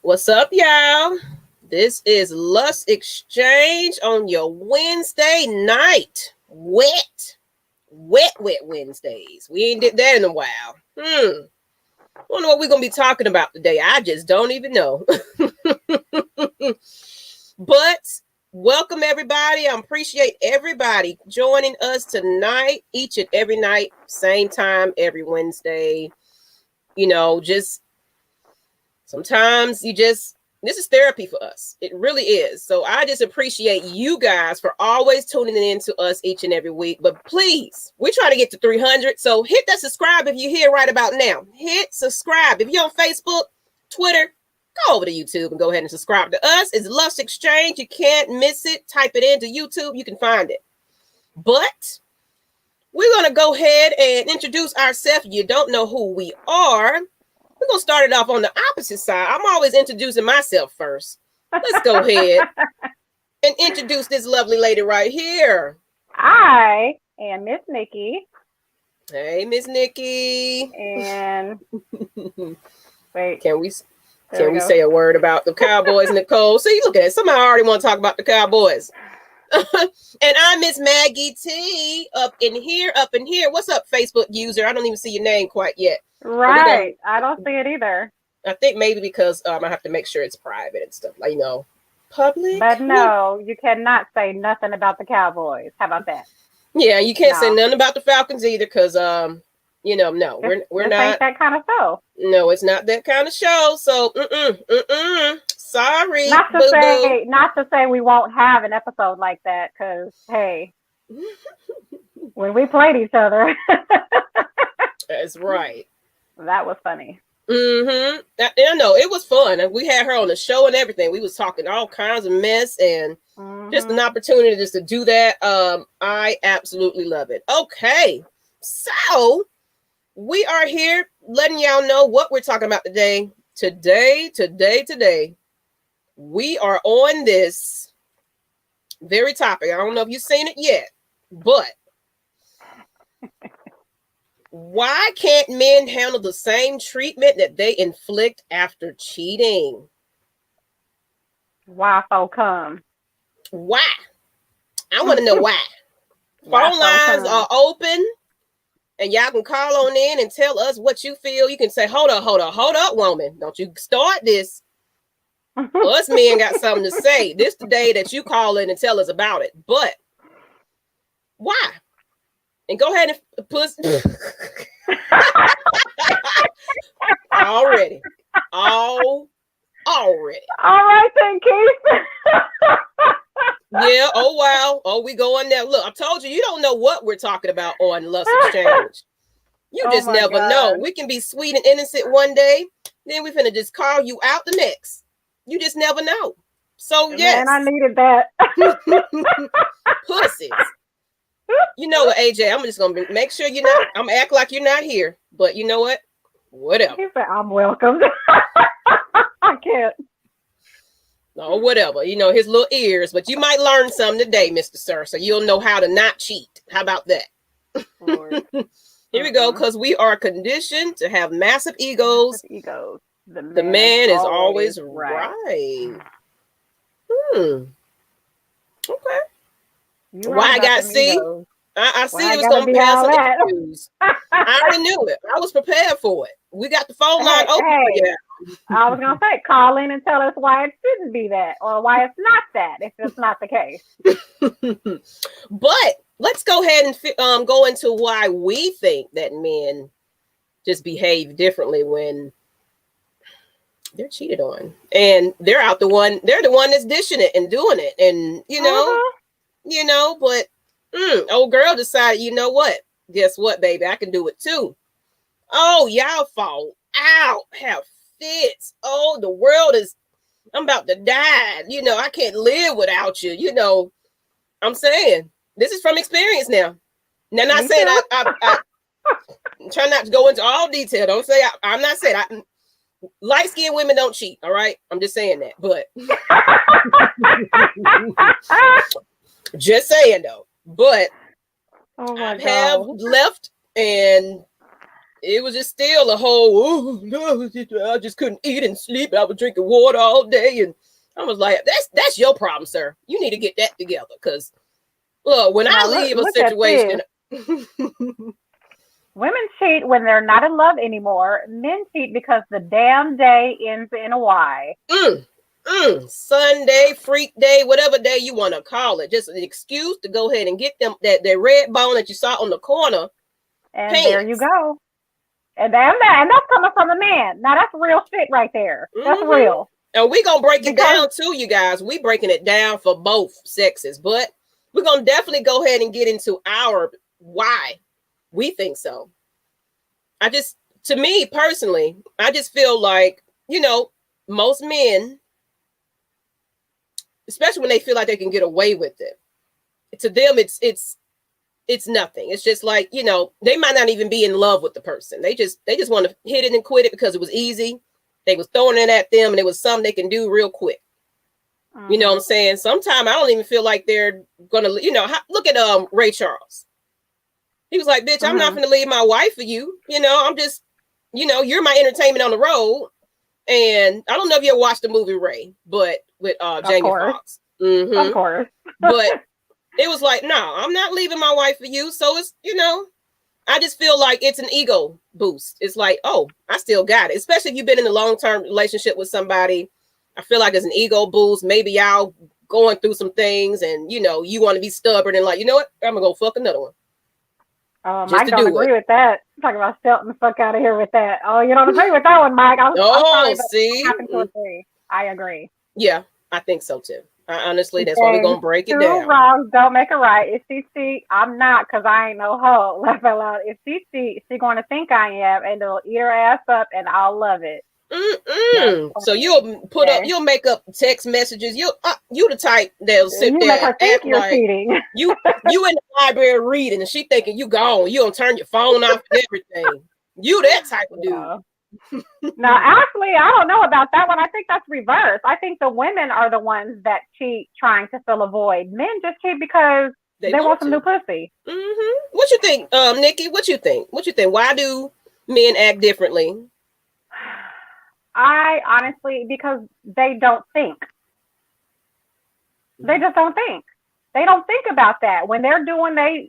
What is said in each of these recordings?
What's up, y'all? This is Lush Exchange on your Wednesday night. Wet Wednesdays. We ain't did that in a while. Wonder what we're going to be talking about today. I just don't even know. But welcome, everybody. I appreciate everybody joining us tonight, each and every night, same time, every Wednesday. You know, just sometimes this is therapy for us. It really is. So I just appreciate you guys for always tuning in to us each and every week. But please, we're trying to get to 300. So hit that subscribe if you're here right about now. Hit subscribe. If you're on Facebook, Twitter, go over to YouTube and go ahead and subscribe to us. It's Lush Exchange. You can't miss it. Type it into YouTube. You can find it. But we're going to go ahead and introduce ourselves. You don't know who we are. We're going to start it off on the opposite side. I'm always introducing myself first. Let's go ahead and introduce this lovely lady right here. I am Miss Nikki. Hey, Miss Nikki. And wait. Can we say a word about the Cowboys, Nicole? See, look at it. Somebody already want to talk about the Cowboys. And I'm Miss Maggie T. Up in here. What's up, Facebook user? I don't even see your name quite yet. Right. I don't see it either. I think maybe because I have to make sure it's private and stuff, like, public. But no, you cannot say nothing about the Cowboys. How about that? Yeah, you can't say nothing about the Falcons either, because no, we're not ain't that kind of show. No, it's not that kind of show. So, sorry. Not to say we won't have an episode like that, because hey, when we played each other, that's right. That was funny. I know it was fun, and we had her on the show and everything. We was talking all kinds of mess, and just an opportunity just to do that. I absolutely love it. Okay, so we are here letting y'all know what we're talking about today. Today, we are on this very topic. I don't know if you've seen it yet, but why can't men handle the same treatment that they inflict after cheating? Why so come? Why? I want to know why. Phone lines are open, and y'all can call on in and tell us what you feel. You can say, hold up, woman. Don't you start this. Us men got something to say. This the day that you call in and tell us about it. But why? And go ahead and put already. All right then, Keith. Yeah. Oh wow. Oh, we going there. Look, I told you don't know what we're talking about on Lush Exchange. You just never know. We can be sweet and innocent one day, then we finna just call you out the next. You just never know. So yes, man, I needed that. Pussies. You know what, AJ? I'm just gonna make sure you're not. I'm gonna act like you're not here. But you know what? Whatever. He said, I'm welcome. I can't. No, whatever. His little ears. But you might learn something today, Mr. Sir. So you'll know how to not cheat. How about that? Here we go. Because we are conditioned to have massive egos. The man is always right. Okay. Why I got see? I see it was gonna pass some issues. I already knew it. I was prepared for it. We got the phone line open. I was gonna say, call in and tell us why it shouldn't be that, or why it's not that, if it's not the case. But let's go ahead and go into why we think that men just behave differently when they're cheated on, and they're the one that's dishing it and doing it, and but old girl decided, you know what? Guess what, baby? I can do it too. Oh, y'all fall out, have fits. Oh, the world I'm about to die. I can't live without you. I'm saying this is from experience now. Now, not saying I try not to go into all detail. Don't say I'm not saying light-skinned women don't cheat. All right, I'm just saying that, but just saying though. But I have left, and it was just still a whole, I just couldn't eat and sleep. I was drinking water all day. And I was like, that's your problem, sir. You need to get that together. Because, look, when I leave a situation. Women cheat when they're not in love anymore. Men cheat because the damn day ends in a Y. Sunday, freak day, whatever day you want to call it. Just an excuse to go ahead and get them that red bone that you saw on the corner. And pants. There you go. And that's coming from a man. Now that's real shit right there. That's real. And we're going to break it down too, you guys. We breaking it down for both sexes. But we're going to definitely go ahead and get into our why we think so. To me personally, I just feel like, most men, especially when they feel like they can get away with it, to them, it's nothing. It's just like, they might not even be in love with the person. They just want to hit it and quit it because it was easy. They was throwing it at them and it was something they can do real quick. You know what I'm saying? Sometimes I don't even feel like they're going to, look at Ray Charles. He was like, bitch, I'm not going to leave my wife for you. I'm just, you're my entertainment on the road. And I don't know if you ever watched the movie Ray, but with Jamie Foxx. Of course. But it was like, no, I'm not leaving my wife for you. So it's, I just feel like it's an ego boost. It's like, oh, I still got it. Especially if you've been in a long-term relationship with somebody. I feel like it's an ego boost. Maybe y'all going through some things and, you want to be stubborn and like, you know what? I'm going to go fuck another one. Mike don't agree with that. I'm talking about Shelton the fuck out of here with that. Oh, you don't agree with that one, Mike. I'm sorry, see? I agree. Yeah, I think so too. Honestly, that's why we're going to break it down. 2 wrongs don't make a right. If she cheat, I'm not, because I ain't no hoe. Laugh out loud. If she cheat, she's going to think I am, and it'll eat her ass up, and I'll love it. So you'll you'll make up text messages. You the type that'll sit there and act like cheating. you in the library reading, and she thinking you gone. You don't turn your phone off and everything. You that type of dude. Now, actually, I don't know about that one. I think that's reverse. I think the women are the ones that cheat trying to fill a void. Men just cheat because they want some new pussy. What you think, Nikki? What you think? Why do men act differently? I honestly, because they don't think. They just don't think. They don't think about that. When they're doing, they're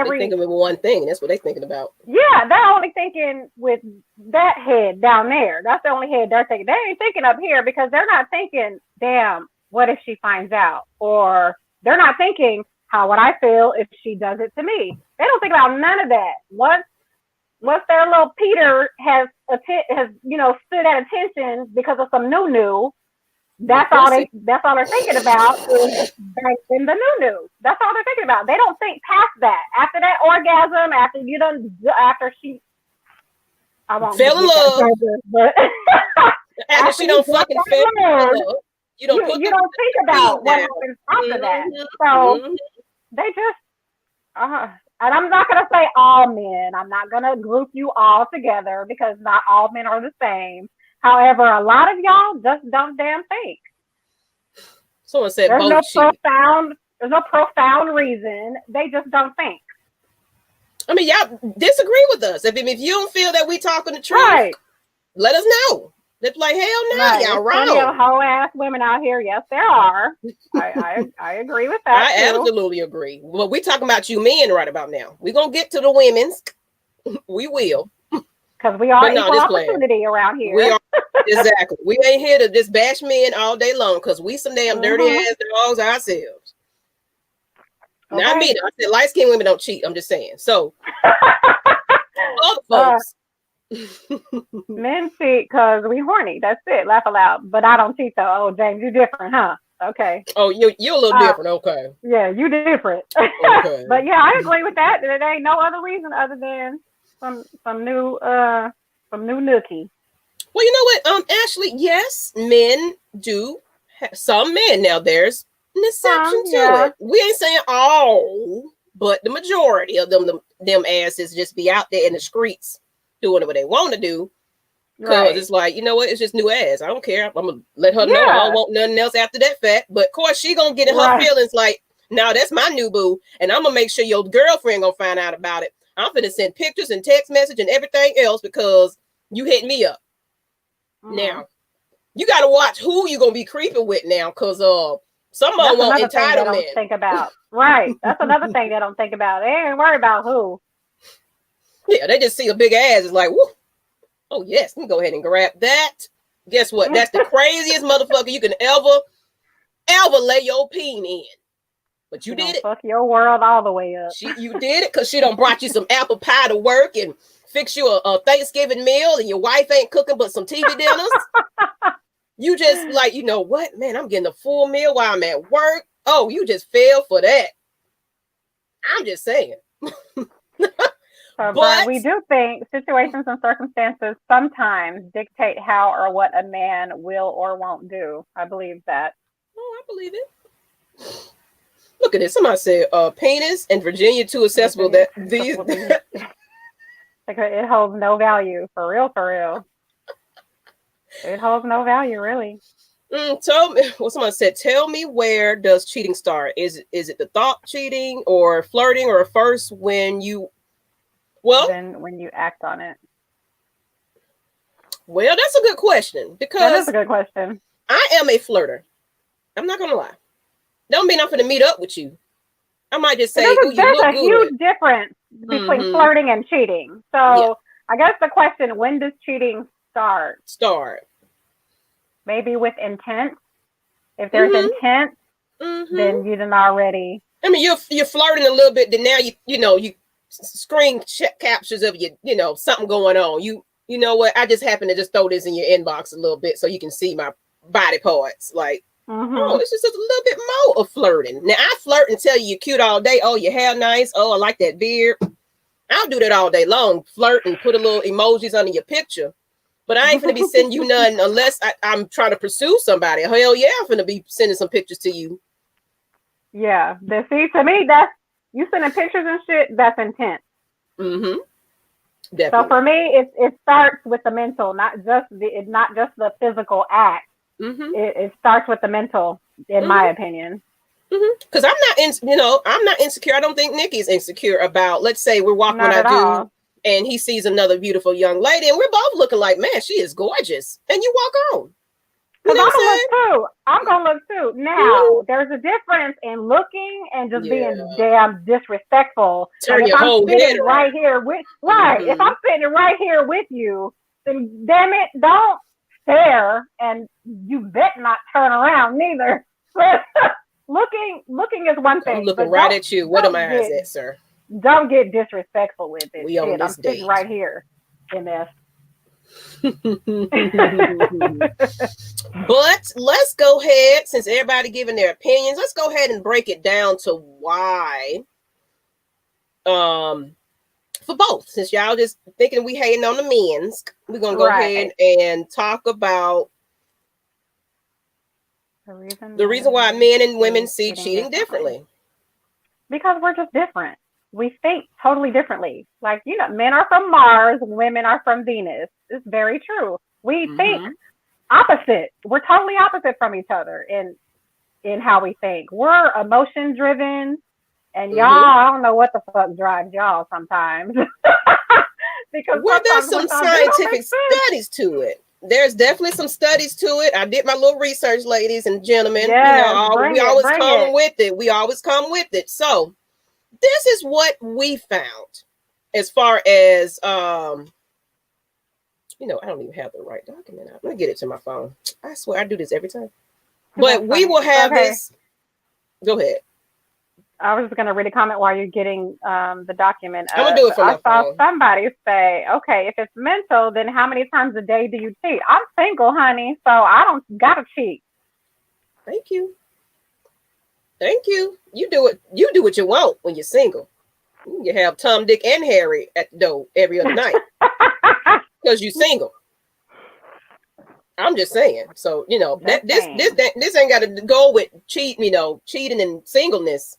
thinking with one thing. That's what they're thinking about. Yeah, they're only thinking with that head down there. That's the only head they're thinking. They ain't thinking up here because they're not thinking, damn, what if she finds out? Or they're not thinking, how would I feel if she does it to me? They don't think about none of that. Once their little Peter has stood at attention because of some new, that's all they're thinking about is in the new. That's all they're thinking about. They don't think past that. After that orgasm, after she, I won't fell in love, after she don't fucking fell in love, you don't think about what happens after that. So they just and I'm not going to say all men. I'm not going to group you all together because not all men are the same. However, a lot of y'all just don't damn think. Someone said there's no profound reason. They just don't think. I mean, y'all disagree with us. If you don't feel that we talking the truth, let us know. They're like, hell no, y'all wrong. Plenty of hoe ass women out here. Yes, there are. I agree with that. I absolutely agree. Well, we talking about you men right about now. We're gonna get to the women's. We will. Because we are equal opportunity around here. We are exactly. We ain't here to just bash men all day long because we some damn dirty ass dogs ourselves. Okay. Now I mean, I said light skinned women don't cheat. I'm just saying. So other folks. Men cheat because we horny. That's it. Laugh aloud. But I don't cheat though. Oh, James, you different, huh? Okay. Oh, you're a little different. Okay. Yeah, you different. Okay. But yeah, I agree with that. There ain't no other reason other than some new nookie. Well, you know what? Actually, yes, men do. Some men now. There's an exception to it. We ain't saying all, but the majority of them asses just be out there in the streets doing what they want to do. Because it's like, you know what? It's just new ass. I don't care. I'm gonna let her know I don't want nothing else after that fact. But of course, she gonna get in her feelings like, no, that's my new boo, and I'm gonna make sure your girlfriend gonna find out about it. I'm finna send pictures and text message and everything else because you hit me up. Now, you got to watch who you gonna be creeping with now, because some of them want thing they don't entitlement. think about. Right. That's another thing they don't think about. They ain't worried about who. Yeah, they just see a big ass. It's like, whoo, oh yes, let me go ahead and grab that. Guess what? That's the craziest motherfucker you can ever lay your peen in. But you did it. Fuck your world all the way up. You did it because she done brought you some apple pie to work and fix you a Thanksgiving meal, and your wife ain't cooking but some TV dinners. You just like, you know what, man, I'm getting a full meal while I'm at work. Oh, you just fell for that. I'm just saying. But we do think situations and circumstances sometimes dictate how or what a man will or won't do. I believe that. Oh, I believe it. Look at this. Somebody said penis and Virginia too accessible that these it holds no value. For real. It holds no value, really. Tell me, well, someone said, tell me, where does cheating start? Is it the thought cheating or flirting, or first when you, then when you act on it? Well, that's a good question, because that is a good question. I am a flirter. I'm not gonna lie. Don't mean I'm gonna meet up with you. I might just say, there's a huge difference between flirting and cheating. So I guess the question, when does cheating start? Maybe with intent. If there's intent, then you done already. I mean, you're flirting a little bit. Then now you screen captures of something going on. You know what? I just happen to just throw this in your inbox a little bit so you can see my body parts. Like, oh, it's just a little bit more of flirting. Now I flirt and tell you you're cute all day. Oh, your hair nice. Oh, I like that beard. I'll do that all day long. Flirt and put a little emojis under your picture. But I ain't gonna be sending you none unless I'm trying to pursue somebody. Hell yeah, I'm gonna be sending some pictures to you. Yeah, see, to me, that's you sending pictures and shit. That's intent. Definitely. So for me, it starts with the mental, not just the physical act. It starts with the mental, in my opinion. Because I'm not insecure. I don't think Nikki's insecure about. Let's say we're walking with our dude, and he sees another beautiful young lady, and we're both looking like, man, she is gorgeous, and you walk on. You know I'm gonna look too. Now, there's a difference in looking and just being damn disrespectful. Turn your whole head right here with If I'm sitting right here with you, then damn it, don't stare, and you bet not turn around neither. looking is one thing. I'm looking right at you. What am I eyes at, sir? Don't get disrespectful with it. We on this I'm sitting right here in this. But let's go ahead, since everybody giving their opinions, let's go ahead and break it down to why. For both, since y'all just thinking we hating on the men's, we're gonna go ahead and talk about the reason why men and women see cheating differently. Because we're just different. We think totally differently. Like, men are from Mars, women are from Venus. It's very true. We think opposite. We're totally opposite from each other in how we think. We're emotion driven, and y'all, I don't know what the fuck drives y'all sometimes. Because there's some scientific studies to it. There's definitely some studies to it. I did my little research, ladies and gentlemen. We always come with it. We always come with it. So this is what we found as far as, I don't even have the right document out. Let me get it to my phone. I swear I do this every time. But we will have this. Go ahead. I was just going to read a comment while you're getting the document. I'm going to do it from my phone. I saw somebody say, okay, if it's mental, then how many times a day do you cheat? I'm single, honey, so I don't got to cheat. Thank you. You do what you want when you're single. You have Tom, Dick, and Harry at the door every other night because you're single. I'm just saying. So this ain't got to go with cheating and singleness.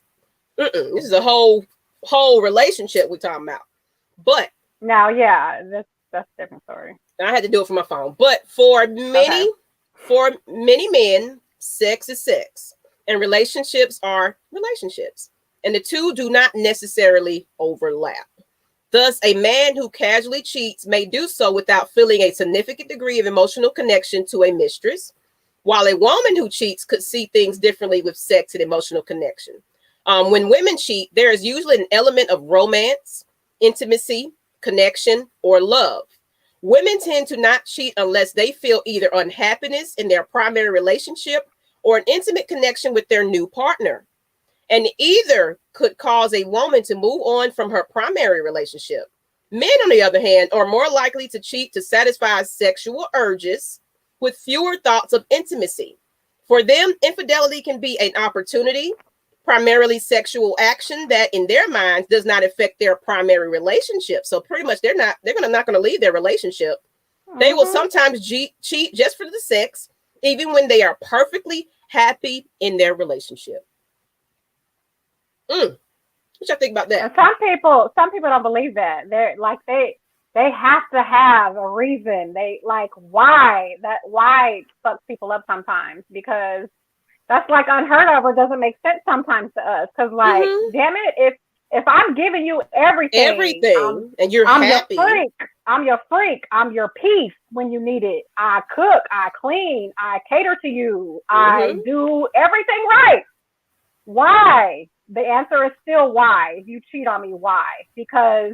This is a whole relationship we're talking about. But now, that's a different story. I had to do it for my phone. But for many men, sex is sex. And relationships are relationships. And the two do not necessarily overlap. Thus, a man who casually cheats may do so without feeling a significant degree of emotional connection to a mistress, while a woman who cheats could see things differently with sex and emotional connection. When women cheat, there is usually an element of romance, intimacy, connection, or love. Women tend to not cheat unless they feel either unhappiness in their primary relationship or an intimate connection with their new partner. And either could cause a woman to move on from her primary relationship. Men, on the other hand, are more likely to cheat to satisfy sexual urges with fewer thoughts of intimacy. For them, infidelity can be an opportunity, primarily sexual action that in their minds does not affect their primary relationship. So pretty much they're not going to leave their relationship. They will sometimes cheat just for the sex, even when they are perfectly happy in their relationship. What y'all think about that? And some people don't believe that. They're like they have to have a reason. They like why fucks people up sometimes, because that's like unheard of or doesn't make sense sometimes to us. Because like, damn it, if I'm giving you everything, and you're happy, I'm your freak, I'm your peace when you need it. I cook, I clean, I cater to you, I do everything right. Why? The answer is still why. If you cheat on me, why? Because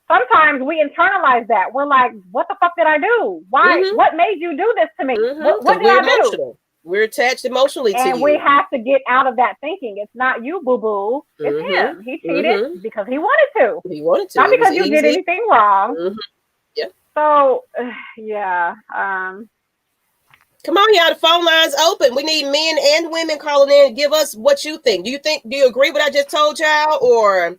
sometimes we internalize that. We're like, what the fuck did I do? Why? What made you do this to me? What did I do? We're attached emotionally to you. And we have to get out of that thinking. It's not you, boo-boo. It's him. He cheated because he wanted to. He wanted to. Not because you did anything wrong. Yeah. So, yeah. Come on, y'all. The phone line's open. We need men and women calling in and give us what you think. Do you agree with what I just told y'all? Or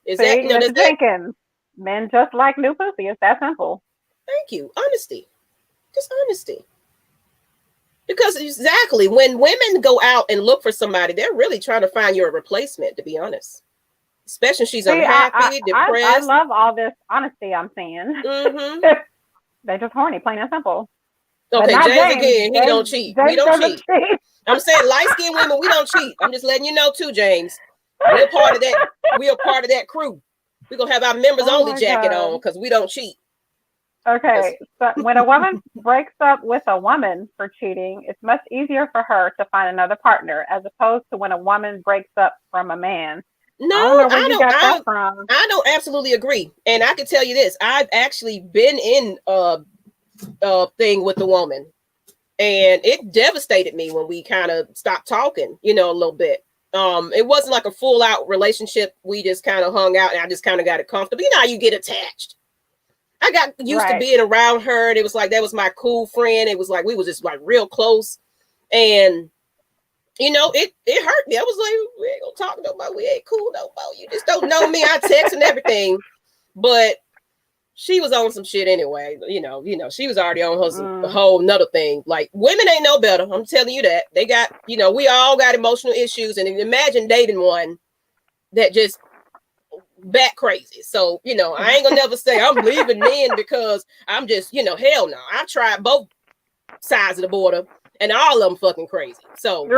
is that thinking? Men just like new pussy. It's that simple. Thank you. Honesty. Just honesty. Because exactly when women go out and look for somebody, they're really trying to find you a replacement, to be honest. Especially if she's unhappy, depressed. I love all this honesty I'm seeing. They're just horny, plain and simple. Okay, James again, he don't cheat. We don't cheat. I'm saying light-skinned women, we don't cheat. I'm just letting you know too, James. We're part of that. We're part of that crew. We're gonna have our members only jacket on because we don't cheat. Okay, so when a woman breaks up with a woman for cheating, it's much easier for her to find another partner as opposed to when a woman breaks up from a man. No, I don't absolutely agree. And I can tell you this, I've actually been in thing with the woman, and it devastated me when we kind of stopped talking, a little bit. It wasn't like a full out relationship. We just kind of hung out and I just kind of got it comfortable. You know how you get attached. I got used to being around her, and it was like that was my cool friend. It was like we was just like real close, and it hurt me. I was like, we ain't gonna talk no more. We ain't cool no more. You just don't know me. I text and everything, but she was on some shit anyway. She was already on her a whole nother thing. Like women ain't no better. I'm telling you that. They got, we all got emotional issues, and imagine dating one that just bat crazy. So, I ain't gonna never say I'm leaving men because I'm just, hell no. I've tried both sides of the border and all of them fucking crazy. So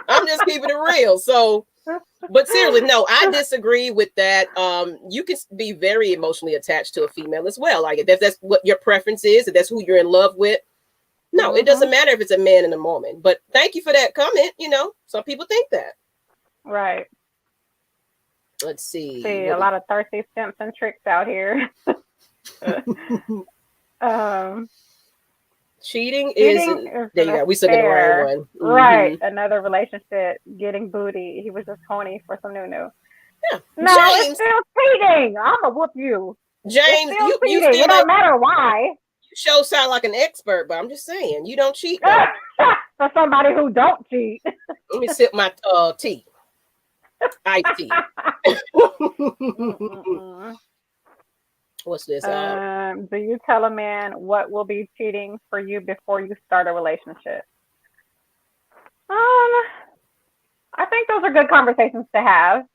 I'm just keeping it real. So, but seriously, no, I disagree with that. You can be very emotionally attached to a female as well. Like if that's what your preference is, if that's who you're in love with. No, it doesn't matter if it's a man and a woman. But thank you for that comment. Some people think that. Right. Let's see. A lot of thirsty simps and tricks out here. Cheating is there you go. We still got the right one. Right. Another relationship, getting booty. He was just horny for some new. Yeah. No, James, it's still cheating. I'm gonna whoop you. James, you it don't matter why. You sure sound like an expert, but I'm just saying you don't cheat. For somebody who don't cheat. Let me sip my tea. Iced tea. What's this? Do you tell a man what will be cheating for you before you start a relationship? I think those are good conversations to have.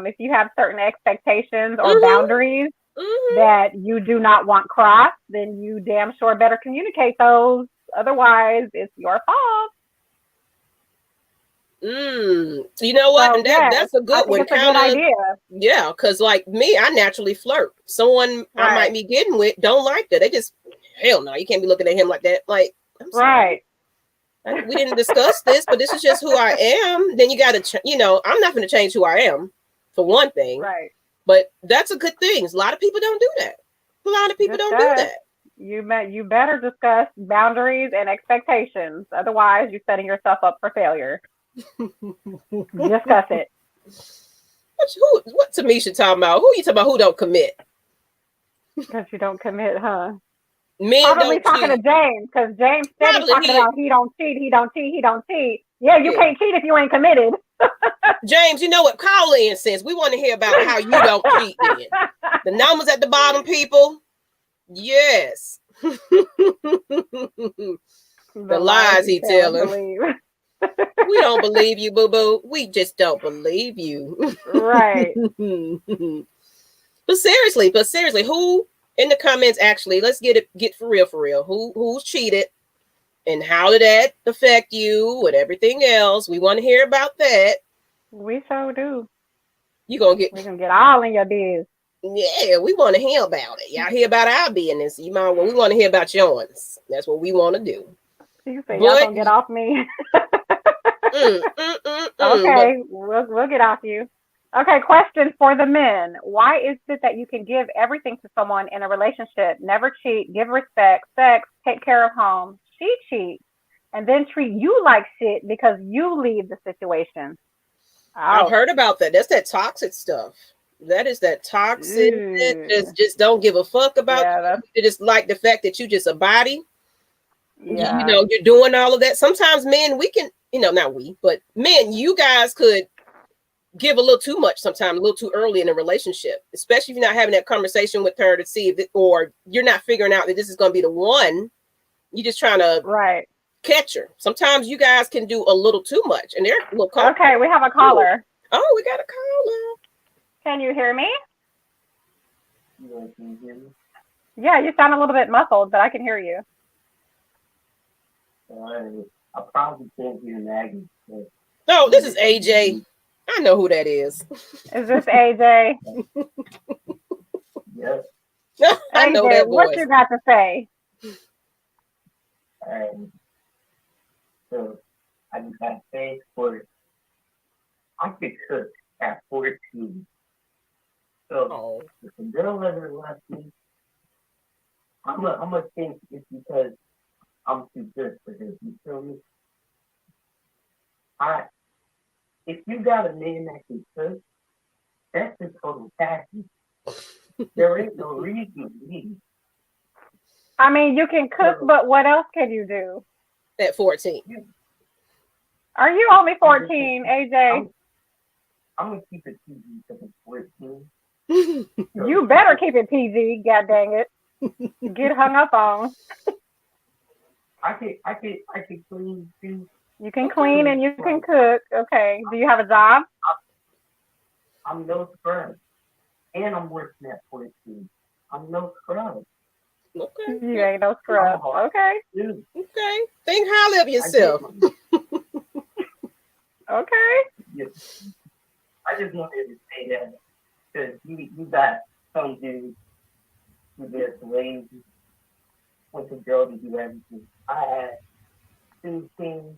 If you have certain expectations or boundaries that you do not want crossed, then you damn sure better communicate those. Otherwise, it's your fault. You know what? So And yes, that's a I good think one. it's a good Kind of, idea. yeah, because like me, I naturally flirt. Someone I might Right. be getting with don't like that. They just, hell no, you can't be looking at him like that. Like, I'm sorry. Right. We didn't discuss this, but this is just who I am. Then you got to, I'm not going to change who I am, for one thing. Right. But that's a good thing. A lot of people don't do that. A lot of people don't do Discuss. that. You better discuss boundaries and expectations. Otherwise, you're setting yourself up for failure. Discuss it. What Tamisha talking about? Who you talking about? Who don't commit? Because you don't commit, huh? Men Probably don't talking to cheat. James, because James steady Probably talking about he don't cheat, he don't cheat, he don't cheat. Yeah, you Yeah. can't cheat if you ain't committed. James, you know what? Call in, since we want to hear about how you don't cheat. Then the numbers at the bottom, people. Yes. The lies he telling. We don't believe you, boo boo. We just don't believe you. Right. But seriously, who in the comments actually? Let's get for real. Who's cheated, and how did that affect you, and everything else? We want to hear about that. We so do. We gonna get all in your biz. Yeah, we want to hear about it. Y'all hear about our business. We want to hear about yours. That's what we want to do. You say y'all gonna get off me. Okay, we'll get off you. Okay, question for the men. Why is it that you can give everything to someone in a relationship, never cheat, give respect, sex, take care of home, she cheats, and then treat you like shit because you leave the situation? I've heard about that. That's that toxic stuff. That is that toxic. Just don't give a fuck about. You just like the fact that you just a body. Yeah. You're doing all of that. Sometimes men, we can, not we, but men, you guys could give a little too much sometimes, a little too early in a relationship, especially if you're not having that conversation with her to see if or you're not figuring out that this is going to be the one. You're just trying to catch her. Sometimes you guys can do a little too much, and they're a little cold. Okay, we have a caller. Oh, we got a caller. Can you hear me? Yeah, you sound a little bit muffled, but I can hear you. I probably can't hear Maggie. No, this is AJ. I know who that is. Is this AJ? Yes. I know that voice. What you got to say? So I just got to say, I could cook at 14. So if a girl ever left me, I'm gonna think it's because I'm too good for her. You feel me? If you got a man that can cook, that's a total package. There ain't no reason to leave. I mean, you can cook, but what else can you do? At 14. Are you only 14, AJ? I'm gonna keep it PG because I'm 14. You better keep it PG, god dang it. Get hung up on. I can clean too. You can clean and you can cook. Okay. Do you have a job? I'm no scrub. And I'm working at 14. I'm no scrub. Okay. You ain't no scrub. Okay. Okay. Think highly of yourself. Okay. I just wanted to say that because you got some dudes who just lazy with a girl to do everything. I had 2 things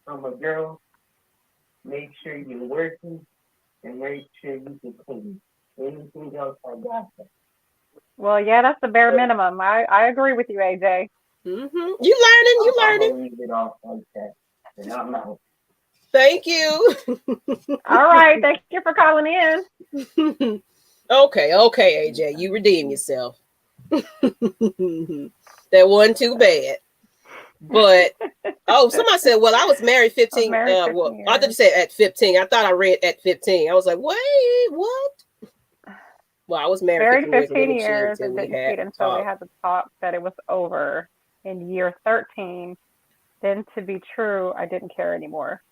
from a girl. Make sure you're working and make sure you can clean. Anything else, I got that. Well, yeah, that's the bare minimum. I agree with you, AJ. Mm-hmm. You learning. I'm gonna leave it off like that. And I'm out. Thank you. All right. Thank you for calling in. Okay, AJ. You redeem yourself. That wasn't too bad. But somebody said, well, I was married 15. I thought you said at 15. I thought I read at 15. I was like, wait, what? Well, I was married 15 years and didn't cheat until we had to talk that it was over in year 13. Then to be true, I didn't care anymore.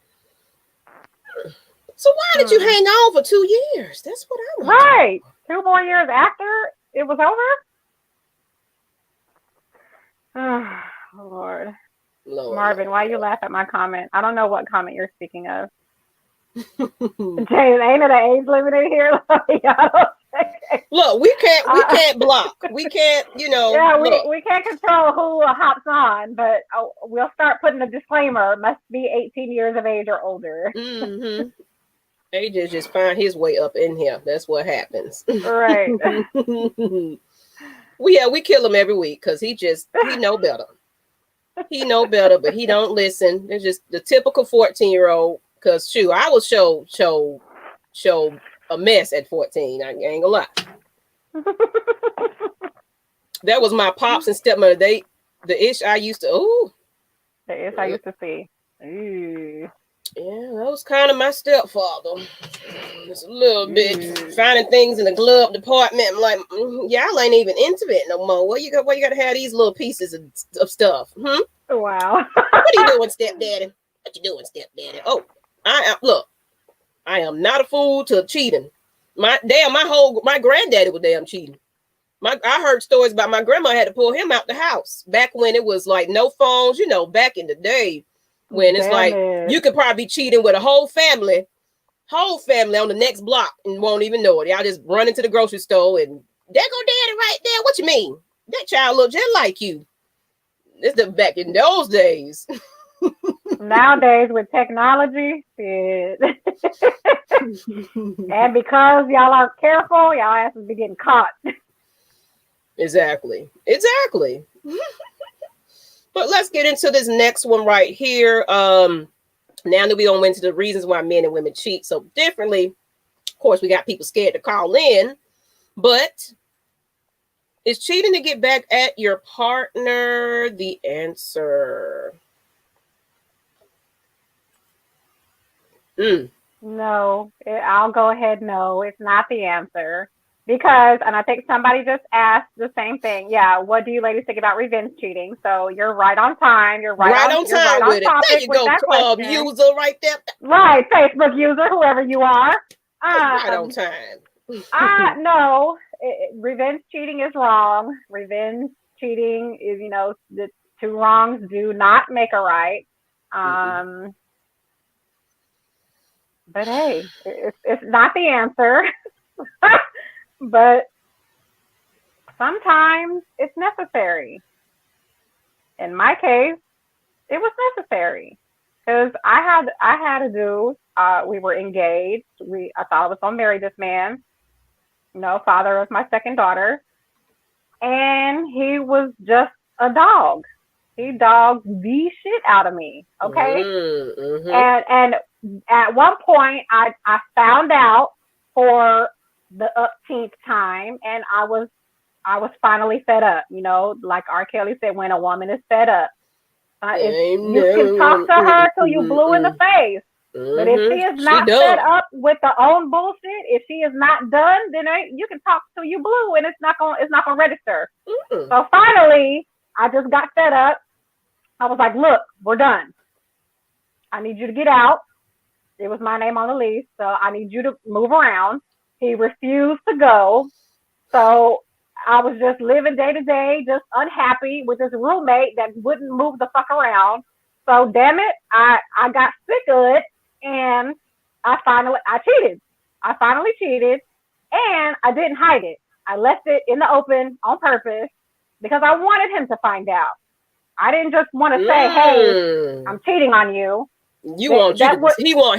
So why did you hang on for 2 years? That's what I want. Right. 2 more years after it was over? Oh, Lord. Lord, Marvin, why you laugh at my comment? I don't know what comment you're speaking of. James, ain't it an age limit in here? Look, we can't block. We can't, Yeah, look. we can't control who hops on, but we'll start putting a disclaimer: must be 18 years of age or older. Mm-hmm. AJ just find his way up in here. That's what happens. Right. We kill him every week because he know better. He know better, but he don't listen. It's just the typical 14-year-old. Because shoot, I was show a mess at 14. I ain't gonna lie. That was my pops and stepmother. The ish I used to. Ooh. The ish I used to see. Ooh. Yeah, that was kind of my stepfather. Just a little bit finding things in the glove department. I'm like, y'all ain't even into it no more. Why you got to have these little pieces of stuff? Wow. What are you doing, stepdaddy? What you doing, stepdaddy? Oh, I am not a fool to cheating. My granddaddy was damn cheating. I heard stories about my grandma had to pull him out the house back when it was like no phones, back in the day when it's like you could probably be cheating with a whole family on the next block and won't even know it. Y'all just run into the grocery store and there go daddy right there. What you mean? That child look just like you. This is back in those days. Nowadays with technology, and because y'all aren't careful, y'all asses be getting caught. Exactly. But let's get into this next one right here. Now that we don't went into the reasons why men and women cheat so differently, of course, we got people scared to call in, but is cheating to get back at your partner the answer? No, I'll go ahead. No, it's not the answer. Because, and I think somebody just asked the same thing. Yeah, what do you ladies think about revenge cheating? So you're right on time. You're right on time with it. There you go, user right there. Right, Facebook user, whoever you are. Right on time. No, revenge cheating is wrong. Revenge cheating is, the two wrongs do not make a right. But hey, it's not the answer. But sometimes it's necessary. In my case, it was necessary because I had a dude. We were engaged. I thought I was gonna marry this man. Father of my second daughter, and he was just a dog. He dogged the shit out of me. Okay, and at one point I found out for the upteenth time, and I was finally fed up. Like R. Kelly said, when a woman is fed up, you can talk to her till you blue in the face. But if she is not fed up with her own bullshit, if she is not done, then you can talk till you blue, and it's not gonna register. So finally, I just got fed up. I was like, look, we're done. I need you to get out. It was my name on the lease, so I need you to move around. He refused to go. So I was just living day to day, just unhappy with this roommate that wouldn't move the fuck around. So damn it, I got sick of it, and I cheated. I finally cheated, and I didn't hide it. I left it in the open on purpose because I wanted him to find out. I didn't just want to say, hey, I'm cheating on you. He want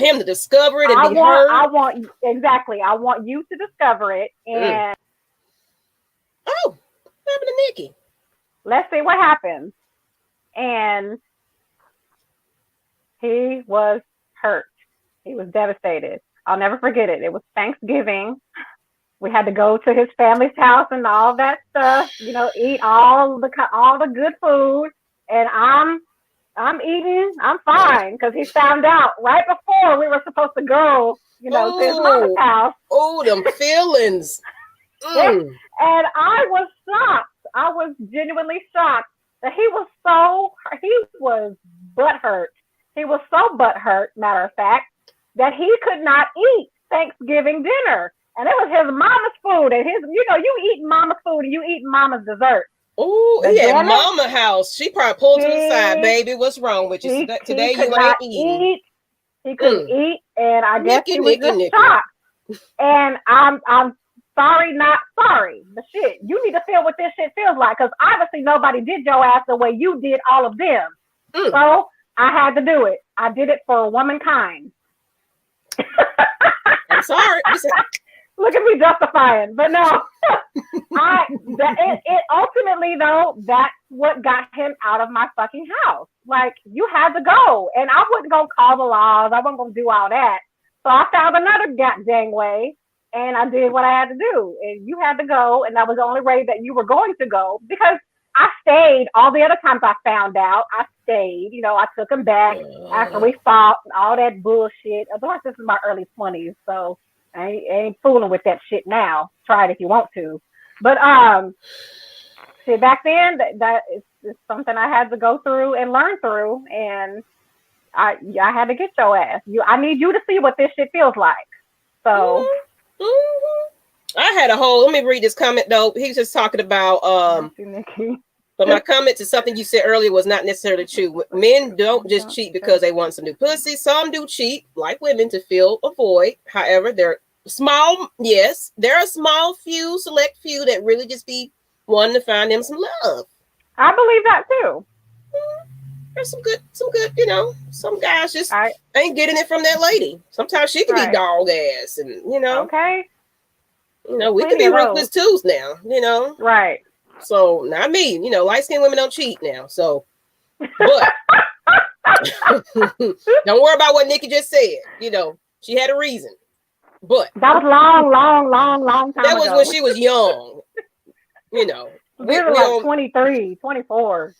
him to discover it and be heard. I want you to discover it. And what happened to Nikki? Let's see what happens. And he was hurt. He was devastated. I'll never forget it. It was Thanksgiving. We had to go to his family's house and all that stuff. Eat all the good food. And I'm eating. I'm fine because he found out right before we were supposed to go, to his mama's house. Oh, them feelings. And I was shocked. I was genuinely shocked that he was butthurt. He was so butthurt, matter of fact, that he could not eat Thanksgiving dinner. And it was his mama's food. And you eat mama's food and you eat mama's dessert. Oh, he at mama house. She probably pulled to the side, baby. What's wrong with you? Today you ain't eating. He couldn't eat, and I guess Nikki, he was just shocked. And I'm sorry, not sorry. But shit, you need to feel what this shit feels like, because obviously nobody did your ass the way you did all of them. So I had to do it. I did it for womankind. I'm sorry. Look at me justifying, but no. It ultimately though, that's what got him out of my fucking house. Like, you had to go, and I wasn't gonna call the laws. I wasn't gonna do all that. So I found another goddamn way, and I did what I had to do. And you had to go, and that was the only way that you were going to go, because I stayed all the other times I found out. I stayed. You know, I took him back after we fought and all that bullshit. Otherwise, this is my early 20s, so I ain't fooling with that shit now. Try it if you want to. But see, back then, that is something I had to go through and learn through, and I had to get your ass. I need you to see what this shit feels like. So, I had a whole. Let me read this comment though. He's just talking about Nikki. But my comment to something you said earlier was not necessarily true. Men don't just cheat because they want some new pussy. Some do cheat, like women, to fill a void. However, they're small. Yes, there are a small few, select few that really just be wanting to find them some love. I believe that too. There's some good, you know, some guys just ain't getting it from that lady. Sometimes she can be dog ass, and you know, you know, we can be ruthless too now, you know, right? So not me, you know, light skinned women don't cheat now. So, but don't worry about what Nikki just said. You know, she had a reason. But that was long time That was ago. when she was young. You know, we were like 23, 24.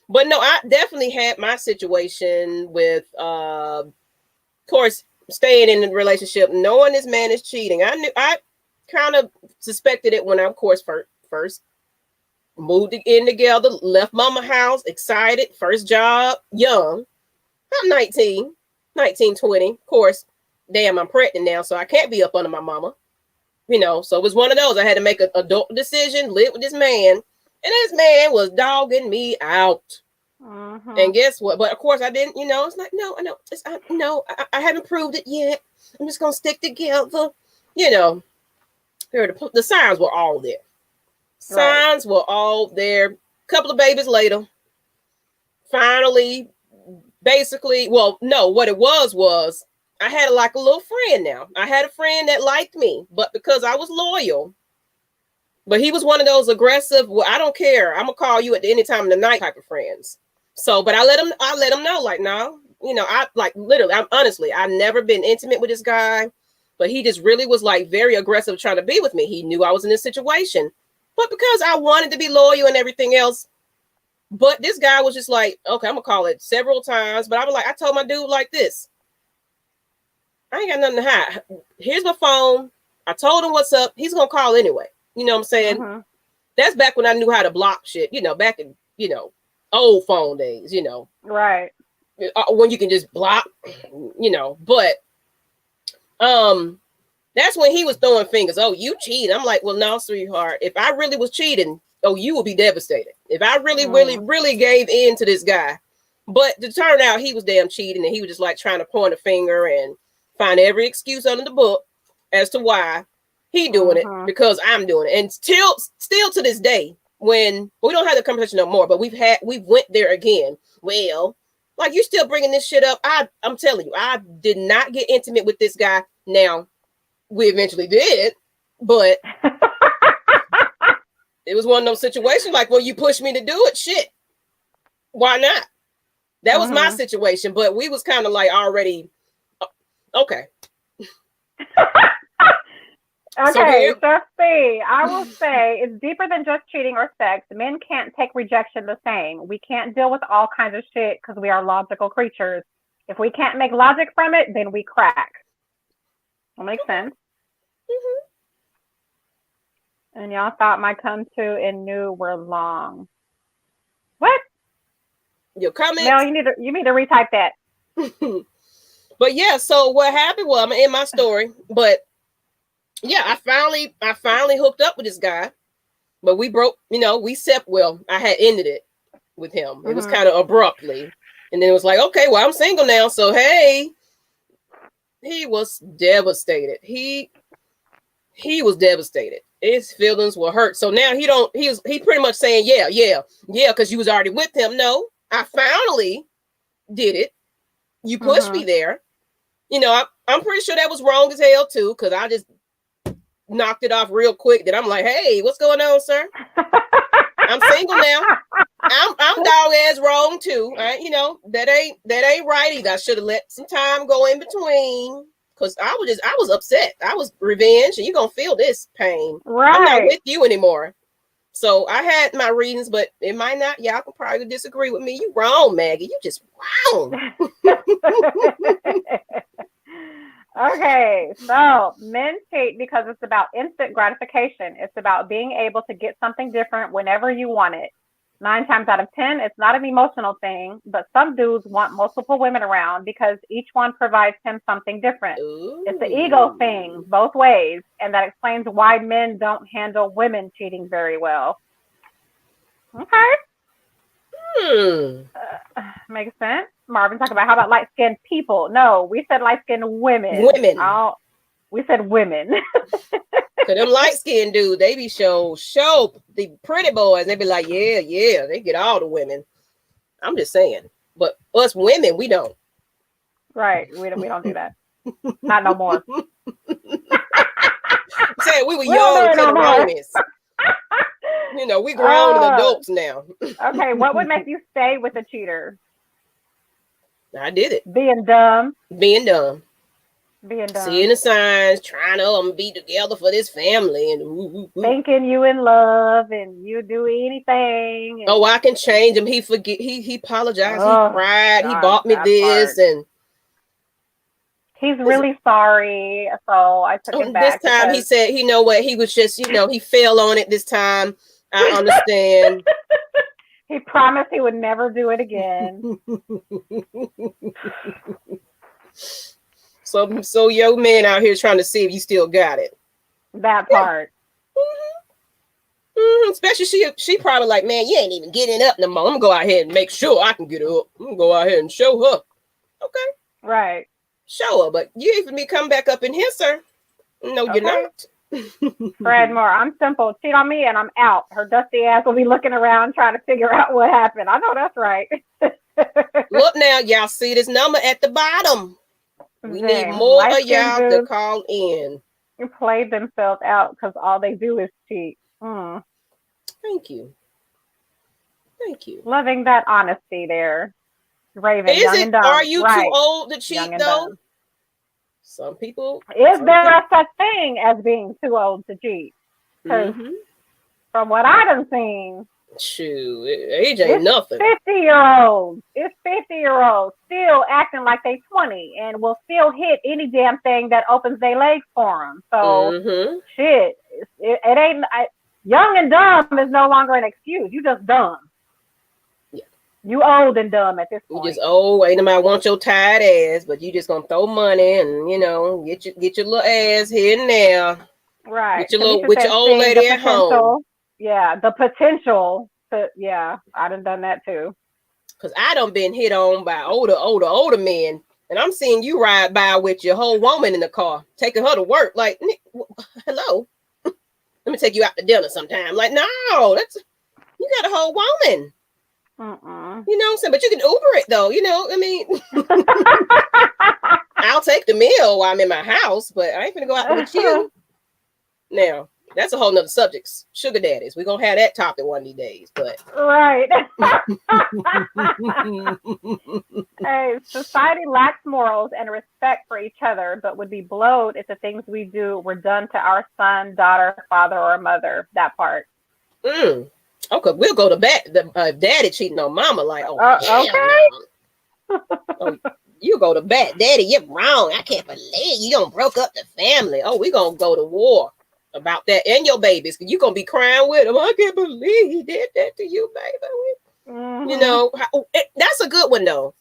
But no, I definitely had my situation with, of course, staying in the relationship, knowing this man is cheating. I kind of suspected it when I, of course, first moved in together, left mama house, excited, first job, young. I'm 19, 20. Of course, damn, I'm pregnant now, so I can't be up under my mama. You know, so it was one of those. I had to make an adult decision, live with this man, and this man was dogging me out. And guess what? But of course, I didn't. You know, it's like, no, I know, I haven't proved it yet. I'm just gonna stick together. You know, the signs were all there. Signs were all there. A couple of babies later, finally, basically, well, no, what it was I had like a little friend now. I had a friend that liked me, but because I was loyal, but he was one of those aggressive, well, I don't care, I'm gonna call you at any time of the night type of friends. So, but I let him know, like, no, you know, I like literally, I've never been intimate with this guy, but he just really was like very aggressive trying to be with me. He knew I was in this situation. But because I wanted to be loyal and everything else, but this guy was just like, okay, I'm gonna call it several times. But I was like, I told my dude like this, I ain't got nothing to hide. Here's my phone. I told him what's up. He's gonna call anyway. You know what I'm saying? That's back when I knew how to block shit. You know, back in, you know, old phone days. You know, right? When you can just block. You know, but that's when he was throwing fingers. Oh, you cheated. I'm like, well, no, sweetheart. If I really was cheating, oh, you would be devastated. If I really gave in to this guy. But to turn out he was damn cheating, and he was just like trying to point a finger and find every excuse under the book as to why he doing it, because I'm doing it. And still to this day, when we don't have the conversation no more, but we went there again. Well, like, you still bringing this shit up. I'm telling you, I did not get intimate with this guy. Now, we eventually did, but it was one of those situations like, well, you pushed me to do it. Shit. Why not? That was my situation, but we was kind of like already, okay. Okay, so see, I will say it's deeper than just cheating or sex. Men can't take rejection the same. We can't deal with all kinds of shit because we are logical creatures. If we can't make logic from it, then we crack. That makes sense. And y'all thought my come to and knew were long. What? Your comments? No, you need to retype that. But yeah, so what happened was, I'm in my story, but yeah, I finally hooked up with this guy. but we broke, I had ended it with him. It was kind of abruptly. And then it was like, okay, well, I'm single now. So, hey, he was devastated. He was devastated. His feelings were hurt. So now he pretty much saying, yeah, because you was already with him. No, I finally did it. You pushed me there. I'm pretty sure that was wrong as hell too, because I just knocked it off real quick. Then I'm like, hey, what's going on, sir? I'm single now. I'm dog ass wrong too. Right? That ain't right either. I should have let some time go in between. Because I was upset. I was revenge, and you're gonna feel this pain. Right. I'm not with you anymore. So I had my reasons, but it might not. Y'all can probably disagree with me. You wrong, Maggie. You just wrong. Okay, so men cheat because it's about instant gratification. It's about being able to get something different whenever you want it. 9 times out of 10, it's not an emotional thing, but some dudes want multiple women around because each one provides him something different. Ooh. It's the ego thing both ways, and that explains why men don't handle women cheating very well. Okay. Makes sense. Marvin talking about how about light-skinned people? No, we said light-skinned women. We said women. Cause them light-skinned dudes, they be show the pretty boys. They be like, yeah, they get all the women. I'm just saying, but us women, we don't. Right, we don't do that. Not no more. Saying we were young, couldn't own this. We grown and adults now. Okay, what would make you stay with a cheater? I did it. Being dumb. Seeing the signs, trying to be together for this family, and thinking you in love, and you do anything. And, I can change him. He forget. He apologized. He cried. He bought me this, and he's really sorry. So I took him back. This time he said, you know what? He was just, he fell on it this time. I understand. He promised he would never do it again. So your man out here trying to see if you still got it. That part. Especially she probably like, man, you ain't even getting up no more. I'm gonna go out here and make sure I can get up. I'm gonna go out here and show her. Okay. Right. Show her, but you even me come back up in here, sir. No, okay. You're not. Fred Moore, I'm simple. Cheat on me and I'm out. Her dusty ass will be looking around trying to figure out what happened. I know that's right. Look now, y'all see this number at the bottom. We need more of y'all to call in. You played themselves out because all they do is cheat. Thank you. Loving that honesty there. Raven, young and dumb. Are you too old to cheat though? Dumb. Some people. Is there a such thing as being too old to cheat? Because from what I done seen, shoot, age ain't nothing. 50-year-olds. It's 50-year-olds still acting like they 20 and will still hit any damn thing that opens their legs for them. So shit, it ain't. Young and dumb is no longer an excuse. You just dumb. Yeah. You old and dumb at this point. You just old. Ain't nobody want your tired ass, but you just gonna throw money and get your little ass here and there. Right. With your old lady at home. Yeah, the potential to. Yeah, I done that too. Cause I done been hit on by older men, and I'm seeing you ride by with your whole woman in the car, taking her to work. Like, hello. Let me take you out to dinner sometime. Like, no, you got a whole woman. You know what I'm saying? But you can Uber it though. I'll take the meal while I'm in my house, but I ain't gonna go out with you. Now, that's a whole nother subject. Sugar daddies. We're gonna have that topic one of these days, but right. Hey, society lacks morals and respect for each other, but would be blowed if the things we do were done to our son, daughter, father, or mother. That part. Okay, we'll go to bat. Daddy cheating on mama, like, okay. No. You go to bat, daddy. You're wrong. I can't believe you don't broke up the family. Oh, we gonna go to war about that and your babies. You're gonna be crying with him. I can't believe he did that to you, baby. That's a good one though.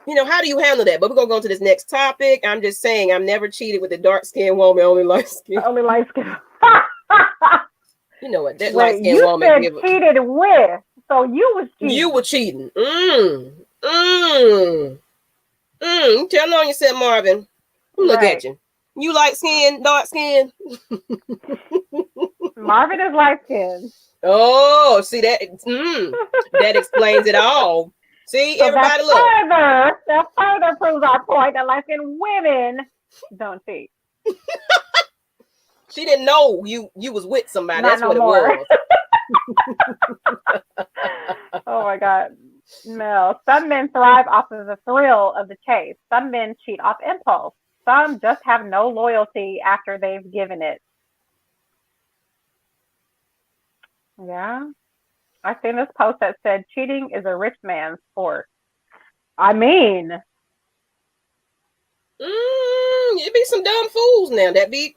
How do you handle that? But we're gonna go to this next topic. I'm just saying, I've never cheated with a dark-skinned woman, only light-skinned. Only light-skinned. You know what? That light Wait, skinned you woman said give it. cheated with, so you was cheating. You were cheating. Tell on yourself, Marvin. Look at you. You light skin, dark skin. Marvin is light skinned. Oh, see that? That explains it all. See, So everybody, look. That further proves our point that light skinned women don't cheat. She didn't know you was with somebody. Not That's no what more. it was. Oh my God. No. Some men thrive off of the thrill of the chase. Some men cheat off impulse. Some just have no loyalty after they've given it. Yeah. I seen this post that said cheating is a rich man's sport. I mean, It be some dumb fools now that be,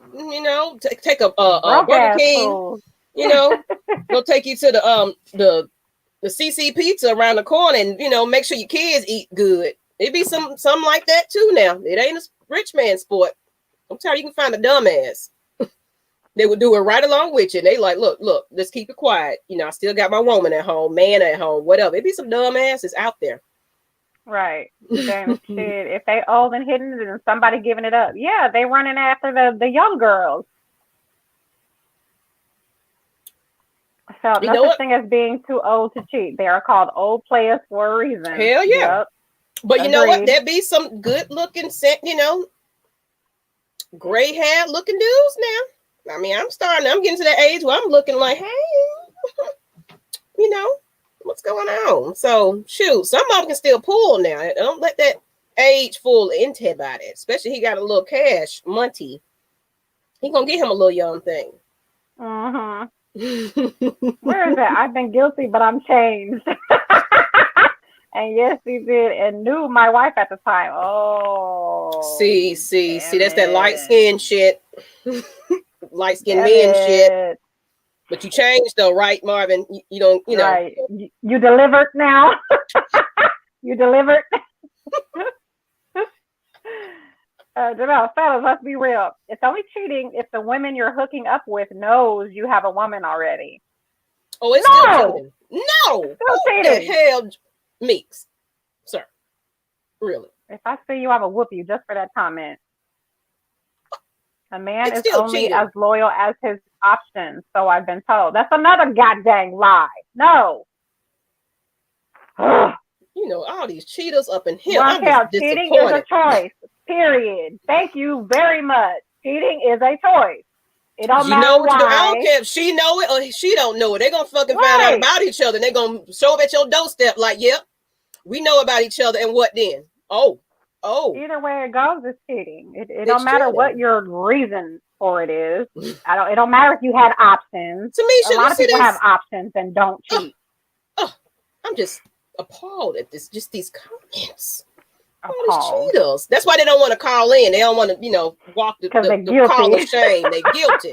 take a Burger King, fools. Go take you to the CC Pizza around the corner and make sure your kids eat good. It be some like that too now. It ain't a rich man's sport. I'm telling you, you can find a dumbass. They would do it right along with you. They like, look, let's keep it quiet. I still got my woman at home, man at home, whatever. It be some dumbasses out there. Right. Then shit, if they old and hidden and somebody giving it up. Yeah, they running after the young girls. So no such thing as being too old to cheat. They are called old players for a reason. Hell yeah. Yep. But you know what? There be some good looking gray hair looking dudes now. I mean, I'm getting to that age where I'm looking like, hey, what's going on? So, shoot, some of them can still pull now. Don't let that age fool into about it. Especially he got a little cash, Monty. He gonna get him a little young thing. Mm-hmm. Where is that? I've been guilty, but I'm changed. And yes, he did, and knew my wife at the time. Oh, see, that's that light skin shit. Light skinned men shit. But you changed though, right, Marvin? You don't, Right. You delivered now. You delivered. Fellas, let's be real. It's only cheating if the women you're hooking up with knows you have a woman already. Oh, it's still cheating. No. Still cheating. The hell, Meeks, sir. Really? If I see you, I will whoop you just for that comment. A man is only cheating. as loyal as his options, so I've been told. That's another goddamn lie. No. All these cheaters up in here. I'm just cheating is a choice. Period. Thank you very much. Cheating is a choice. It don't matter why. I don't care if she know it or she don't know it. They're gonna fucking find out about each other. They're gonna show up at your doorstep like, yep, we know about each other. And what then? Oh. Either way it goes, it's cheating. It don't matter what your reason for it is. It don't matter if you had options. Tamisha, a lot of people have options and don't cheat. I'm just appalled at this. Just these comments. All these cheaters. That's why they don't want to call in. They don't want to, walk the call of shame. They're guilty.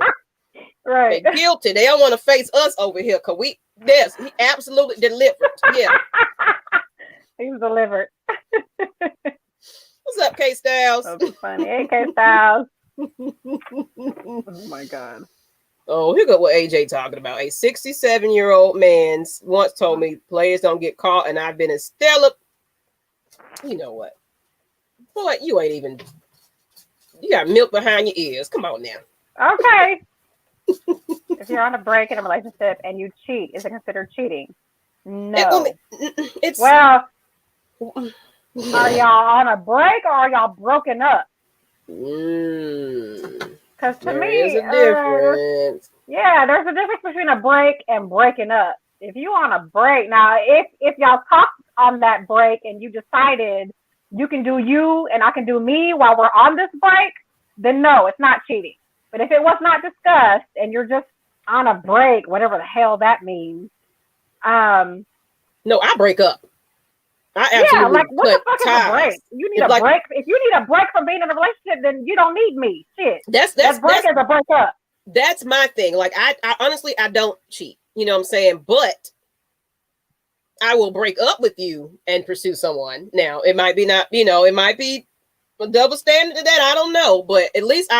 Right. They're guilty. They don't want to face us over here because he absolutely delivered. Yeah. He was delivered. What's up, K Styles? That's funny. Hey, K Styles. Oh my God. Oh, here go what AJ talking about. A 67-year-old man once told me players don't get caught, and I've been in stellar. You know what? Boy, you ain't even. You got milk behind your ears. Come on now. Okay. If you're on a break in a relationship and you cheat, is it considered cheating? No. Are y'all on a break or are y'all broken up? Because to me, there's a difference. There's a difference between a break and breaking up. If you on a break, now if y'all talked on that break and you decided you can do you and I can do me while we're on this break, then no, it's not cheating. But if it was not discussed and you're just on a break, whatever the hell that means. No, I break up. I absolutely what the fuck is a break? You need a break. If you need a break from being in a relationship, then you don't need me. Shit. That break is a break up. That's my thing. Like I honestly, I don't cheat. You know what I'm saying? But I will break up with you and pursue someone. Now, it might be not, it might be a double standard to that. I don't know. But at least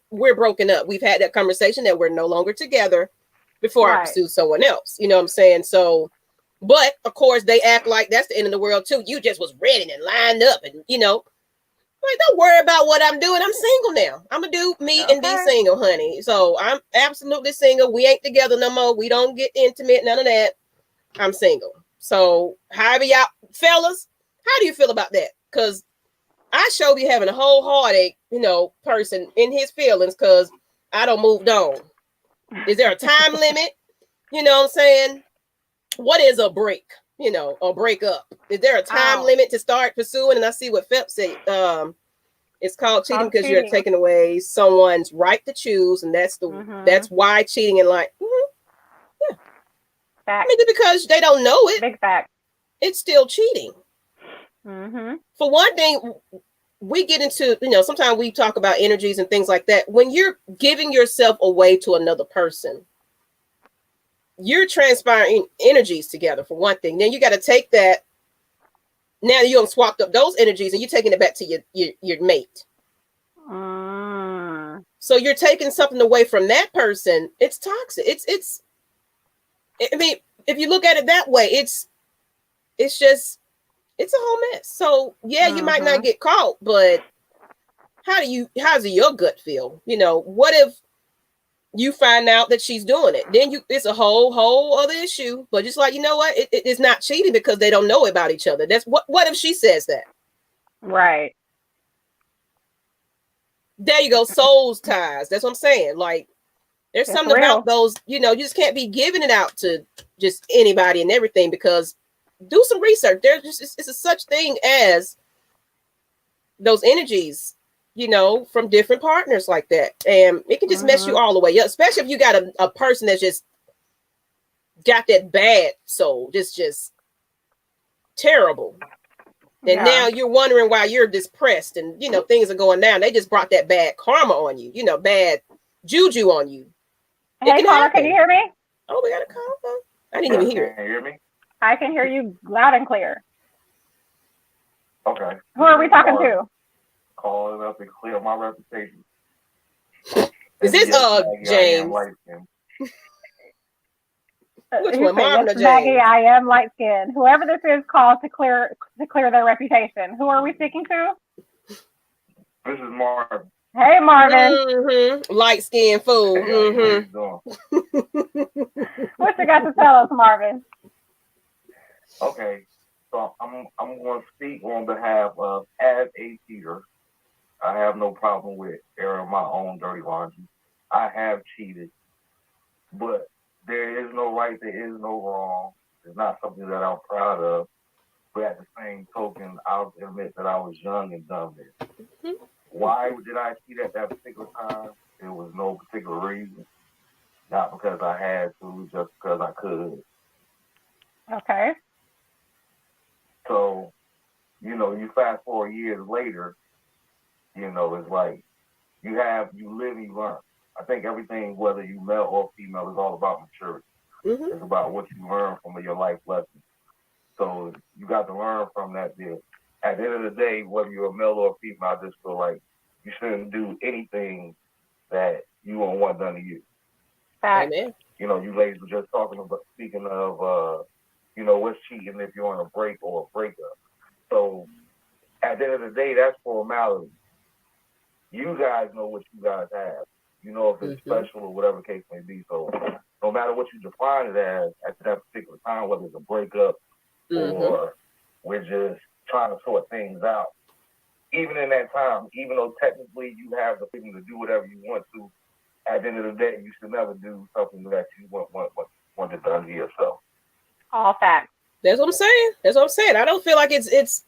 we're broken up. We've had that conversation that we're no longer together. before I pursue someone else. You know what I'm saying? So, but of course they act like that's the end of the world too. You just was ready and lined up, and like, don't worry about what I'm doing. I'm single now. I'm gonna do me and be single, honey. So I'm absolutely single. We ain't together no more. We don't get intimate, none of that. I'm single. So however y'all fellas, how do you feel about that? Because I sure be having a whole heartache, person in his feelings because I don't moved on. Is there a time limit? You know what I'm saying? What is a break? A break up? Is there a time limit to start pursuing? And I see what Phelps said. It's called cheating because you're taking away someone's right to choose, and that's that's why cheating and like, yeah. I mean, because they don't know it. Big fact. It's still cheating. For one thing, we get into, sometimes we talk about energies and things like that. When you're giving yourself away to another person, you're transpiring energies together, for one thing. Then you got to take that. Now you have swapped up those energies and you're taking it back to your mate. So you're taking something away from that person. It's toxic. I mean, if you look at it that way, it's just, it's a whole mess. So yeah, you might not get caught, but how's your gut feel? What if you find out that she's doing it? Then it's a whole other issue. But just like, what? It's not cheating because they don't know about each other. That's what if she says that? Right. There you go. Souls ties. That's what I'm saying. Like, there's something about those, you just can't be giving it out to just anybody and everything, because do some research. There's just, it's a such thing as those energies, from different partners like that. And it can just mess you all the way up, especially if you got a person that's just got that bad soul, just terrible. And now you're wondering why you're depressed and, things are going down. They just brought that bad karma on you, bad juju on you. Hey, caller, can you hear me? Oh, we got a call. I didn't even hear it. Can you hear me? I can hear you loud and clear. Okay. Who are we talking to? Calling up to clear my reputation. Is this James? Which one, Marvin or James? Maggie, I am light skinned. Whoever this is called to clear their reputation. Who are we speaking to? This is Marvin. Hey, Marvin. Light skinned fool. What you got to tell us, Marvin? Okay, so I'm going to speak on behalf of, as a cheater, I have no problem with airing my own dirty laundry. I have cheated, but there is no right, there is no wrong. It's not something that I'm proud of. But at the same token, I'll admit that I was young and dumb then. Why did I cheat at that particular time? There was no particular reason. Not because I had to, just because I could. Okay. So, you fast forward years later, it's like you live and you learn. I think everything, whether you male or female, is all about maturity. It's about what you learn from your life lessons. So you got to learn from that deal. At the end of the day, whether you're a male or a female, I just feel like you shouldn't do anything that you won't want done to you. Amen. You ladies were just speaking of, what's cheating if you're on a break or a breakup. So at the end of the day, that's formality. You guys know what you guys have. If it's special or whatever the case may be. So no matter what you define it as at that particular time, whether it's a breakup or we're just trying to sort things out, even in that time, even though technically you have the freedom to do whatever you want to, at the end of the day, you should never do something that you want it done to yourself. All facts. That's what I'm saying. I don't feel like it's.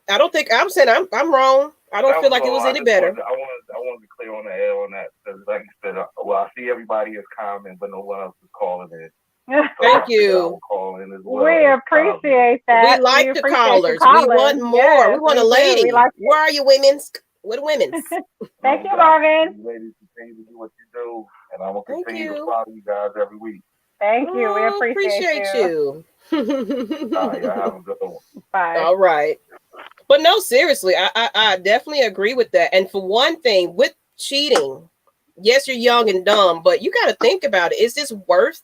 I don't think I'm saying I'm wrong. I don't feel like it was any better. I wanted to be clear on the air on that, because like you said, I see everybody is commenting, but no one else is calling in. So thank you. Well. We appreciate that. We like the callers. We want more. Yes, we want a lady. Where are you, women's? What women's? Thank you, Marvin. You ladies continue to do what you do, and I'm gonna continue to follow you guys every week. Thank you. We appreciate you. All right, y'all have a good one. Bye. All right. But no, seriously, I definitely agree with that. And for one thing, with cheating, yes, you're young and dumb, but you got to think about it. Is this worth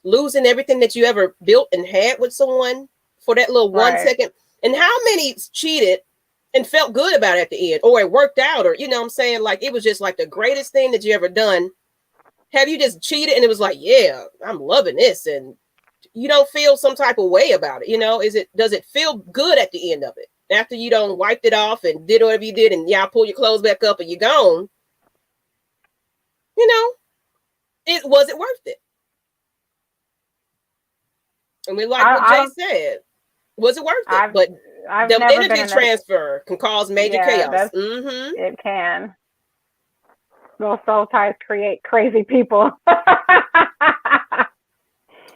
losing everything that you ever built and had with someone for that little 1 second? And how many cheated and felt good about it at the end, or it worked out, or you know what I'm saying? Like it was just like the greatest thing that you ever done. Have you just cheated and it was like, yeah, I'm loving this, and you don't feel some type of way about it? You know, does it feel good at the end of it after you don't wiped it off and did whatever you did, and y'all pull your clothes back up and you're gone? You know, was it worth it? I mean, like what Jay said, was it worth it? But the energy transfer can cause major chaos. It can. Those soul ties create crazy people.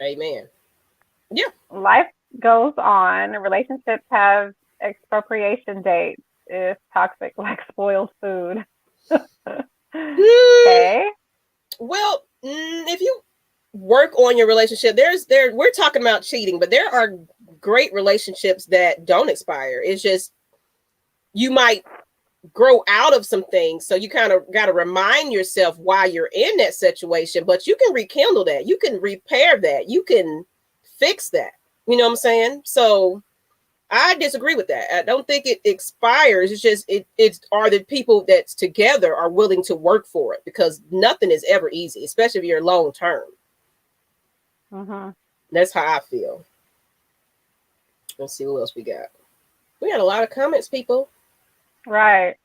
Amen. Yeah. Life goes on. Relationships have expiration dates. It's toxic like spoiled food. Okay. Well, if you work on your relationship, we're talking about cheating, but there are great relationships that don't expire. It's just you might grow out of some things, so you kind of got to remind yourself why you're in that situation, but you can rekindle that, you can repair that, you can fix that. You know what I'm saying? So I disagree with that. I don't think it expires. It's just it's are the people that's together are willing to work for it, because nothing is ever easy, especially if you're long term. That's how I feel. Let's see what else we got. We got a lot of comments, people. Right.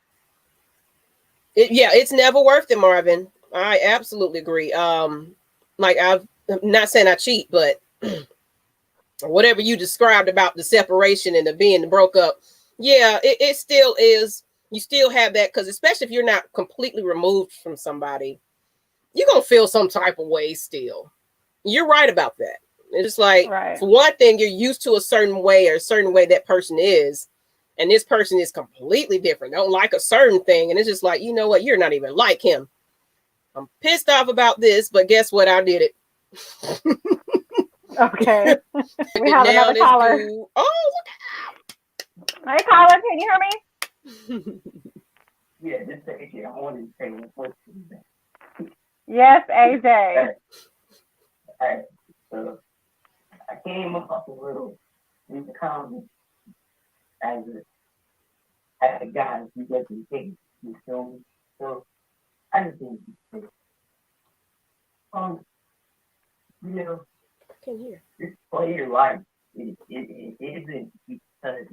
It's never worth it, Marvin. I absolutely agree. Like I'm not saying I cheat, but whatever you described about the separation and the being broke up, yeah, it still is. You still have that, because especially if you're not completely removed from somebody, you're gonna feel some type of way still. You're right about that. It's just like, for one thing, you're used to a certain way that person is, and this person is completely different. Don't like a certain thing, and it's just like, you know what? You're not even like him. I'm pissed off about this, but guess what? I did it. Okay. We have another caller. Oh, look out. Hey, caller, can you hear me? Yeah, this is AJ. I wanted to say one thing. Yes, AJ. All right. So I came up a little in the comments as a guy who doesn't think you feel me. So I just think you know, I can hear. Just play your life. It isn't because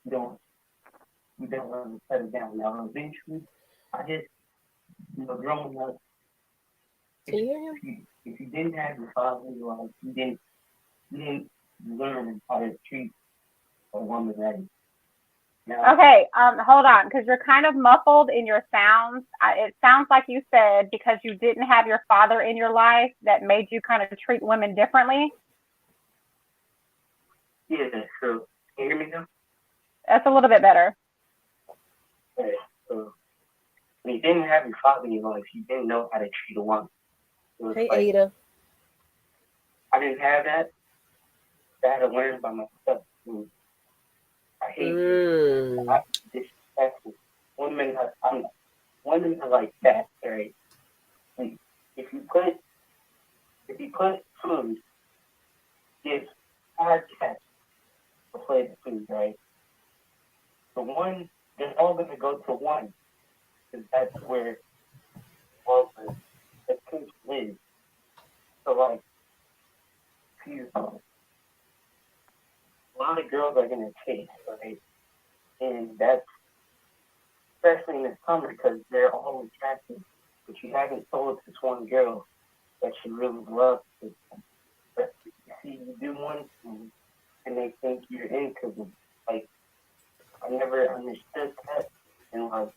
you don't want to settle down. Now eventually, I just growing up. Can you hear him? If you didn't have your father in your life, you didn't learn how to treat a woman right. Now, okay, hold on, because you're kind of muffled in your sounds. It sounds like you said because you didn't have your father in your life that made you kind of treat women differently. Yeah, so can you hear me now? That's a little bit better. Okay, so when you didn't have your father in your life, you didn't know how to treat a woman. Hey, like, Ada. I didn't have that. I had to learn by myself. I hate disrespectful. Women are like that, right? And if you put food, give 5 cats to play the food, right? The one, they're all gonna go to one, because that's where all the food lives. So like, a lot of girls are gonna chase, right? And that's especially in the summer because they're all attractive, but you haven't told this one girl that you really love them. But you see, you do one thing, and they think you're into them. Like, I never understood that, and like,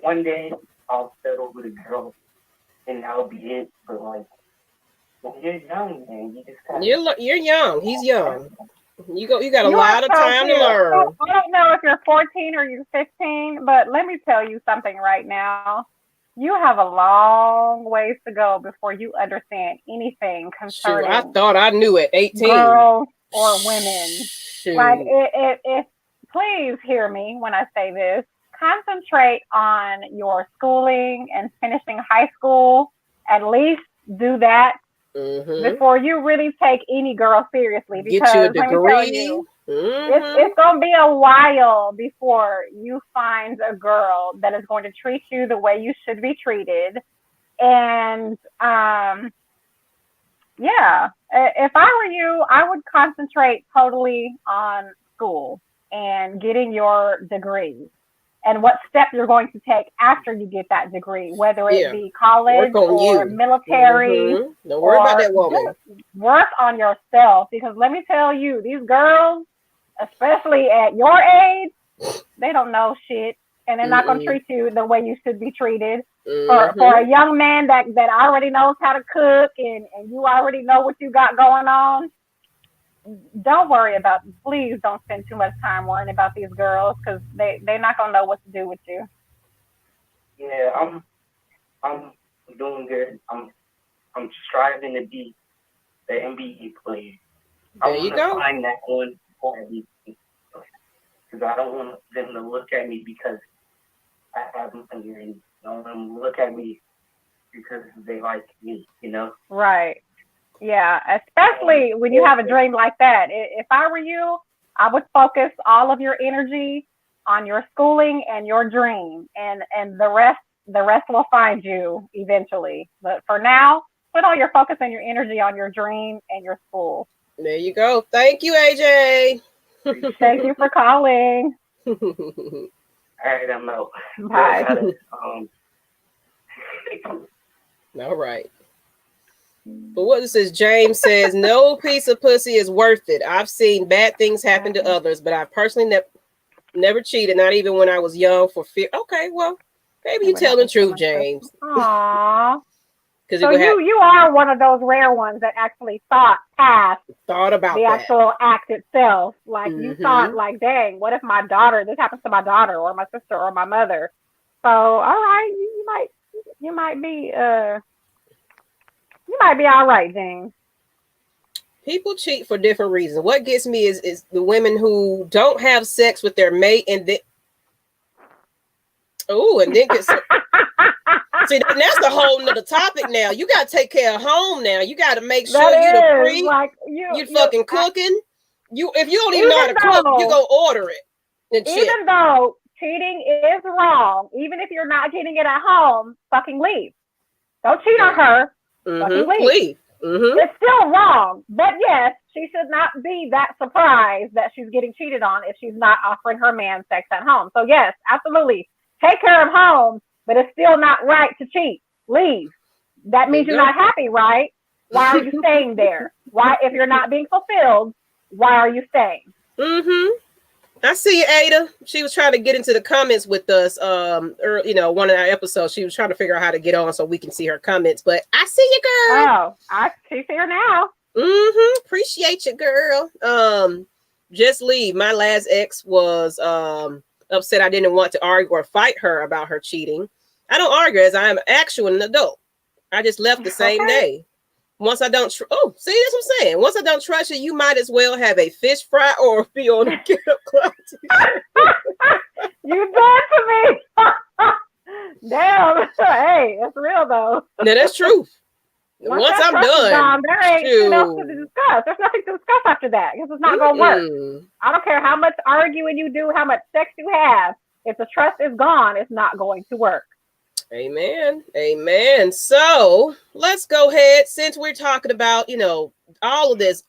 one day I'll settle with a girl, and that'll be it. But like, when you're young, man, you just kind of you're young. He's young. You got a lot of time to learn. I don't know if you're 14 or you're 15, but let me tell you something right now. You have a long ways to go before you understand anything concerning. I thought I knew it. 18. Girls or women. Like, it please hear me when I say this, concentrate on your schooling and finishing high school. At least do that before you really take any girl seriously. Because get you a let me tell you, it's going to be a while before you find a girl that is going to treat you the way you should be treated. And yeah, if I were you, I would concentrate totally on school and getting your degree and what step you're going to take after you get that degree, whether it be college or military. Don't worry about that woman. Work on yourself, because let me tell you, these girls, especially at your age, they don't know shit, and they're not going to treat you the way you should be treated. For a young man that already knows how to cook and you already know what you got going on, don't worry about, please don't spend too much time worrying about these girls, because they're not going to know what to do with you. Yeah, I'm doing good. I'm striving to be the NBA player. There you go. Find that one for me, because I don't want them to look at me because I have money, and I want them to look at me because they like me, you know? Right. Yeah, especially when you have a dream like that. If I were you, I would focus all of your energy on your schooling and your dream, and the rest will find you eventually. But for now, put all your focus and your energy on your dream and your school. There you go. Thank you, AJ. Thank you for calling. All right, I'm out. Bye. All right. But what it says, James says, no piece of pussy is worth it. I've seen bad things happen to others, but I personally never cheated, not even when I was young for fear. Okay, well, maybe you tell the truth, James. Aww. So you are one of those rare ones that actually thought about the actual act itself. Like you thought, like, dang, what if this happens to my daughter or my sister or my mother? So all right, you might be all right, James. People cheat for different reasons. What gets me is the women who don't have sex with their mate and then get see, that's a whole nother topic now. You got to take care of home now. You got to make sure you the free. Like you fucking cooking. If you don't even know how to cook, you go order it. Even though cheating is wrong, even if you're not getting it at home, fucking leave. Don't cheat on her. Fucking leave. It's still wrong. But yes, she should not be that surprised that she's getting cheated on if she's not offering her man sex at home. So yes, absolutely. Take care of home. But it's still not right to cheat. Leave. That means you're not happy, right? Why are you staying there? Why, if you're not being fulfilled, why are you staying? I see you, Ada. She was trying to get into the comments with us. One of our episodes. She was trying to figure out how to get on so we can see her comments. But I see you, girl. Oh, I see her now. Appreciate you, girl. Just leave. My last ex was upset I didn't want to argue or fight her about her cheating. I don't argue as I am actually an adult. I just left the same day. Once I don't, see, that's what I'm saying. Once I don't trust you, you might as well have a fish fry or be on a Get Up Club. You done to me. Damn. Hey, that's real though. No, that's true. Once I'm done, there ain't nothing else to discuss. There's nothing to discuss after that because it's not gonna work. I don't care how much arguing you do, how much sex you have. If the trust is gone, it's not going to work. Amen. So let's go ahead, since we're talking about, all of this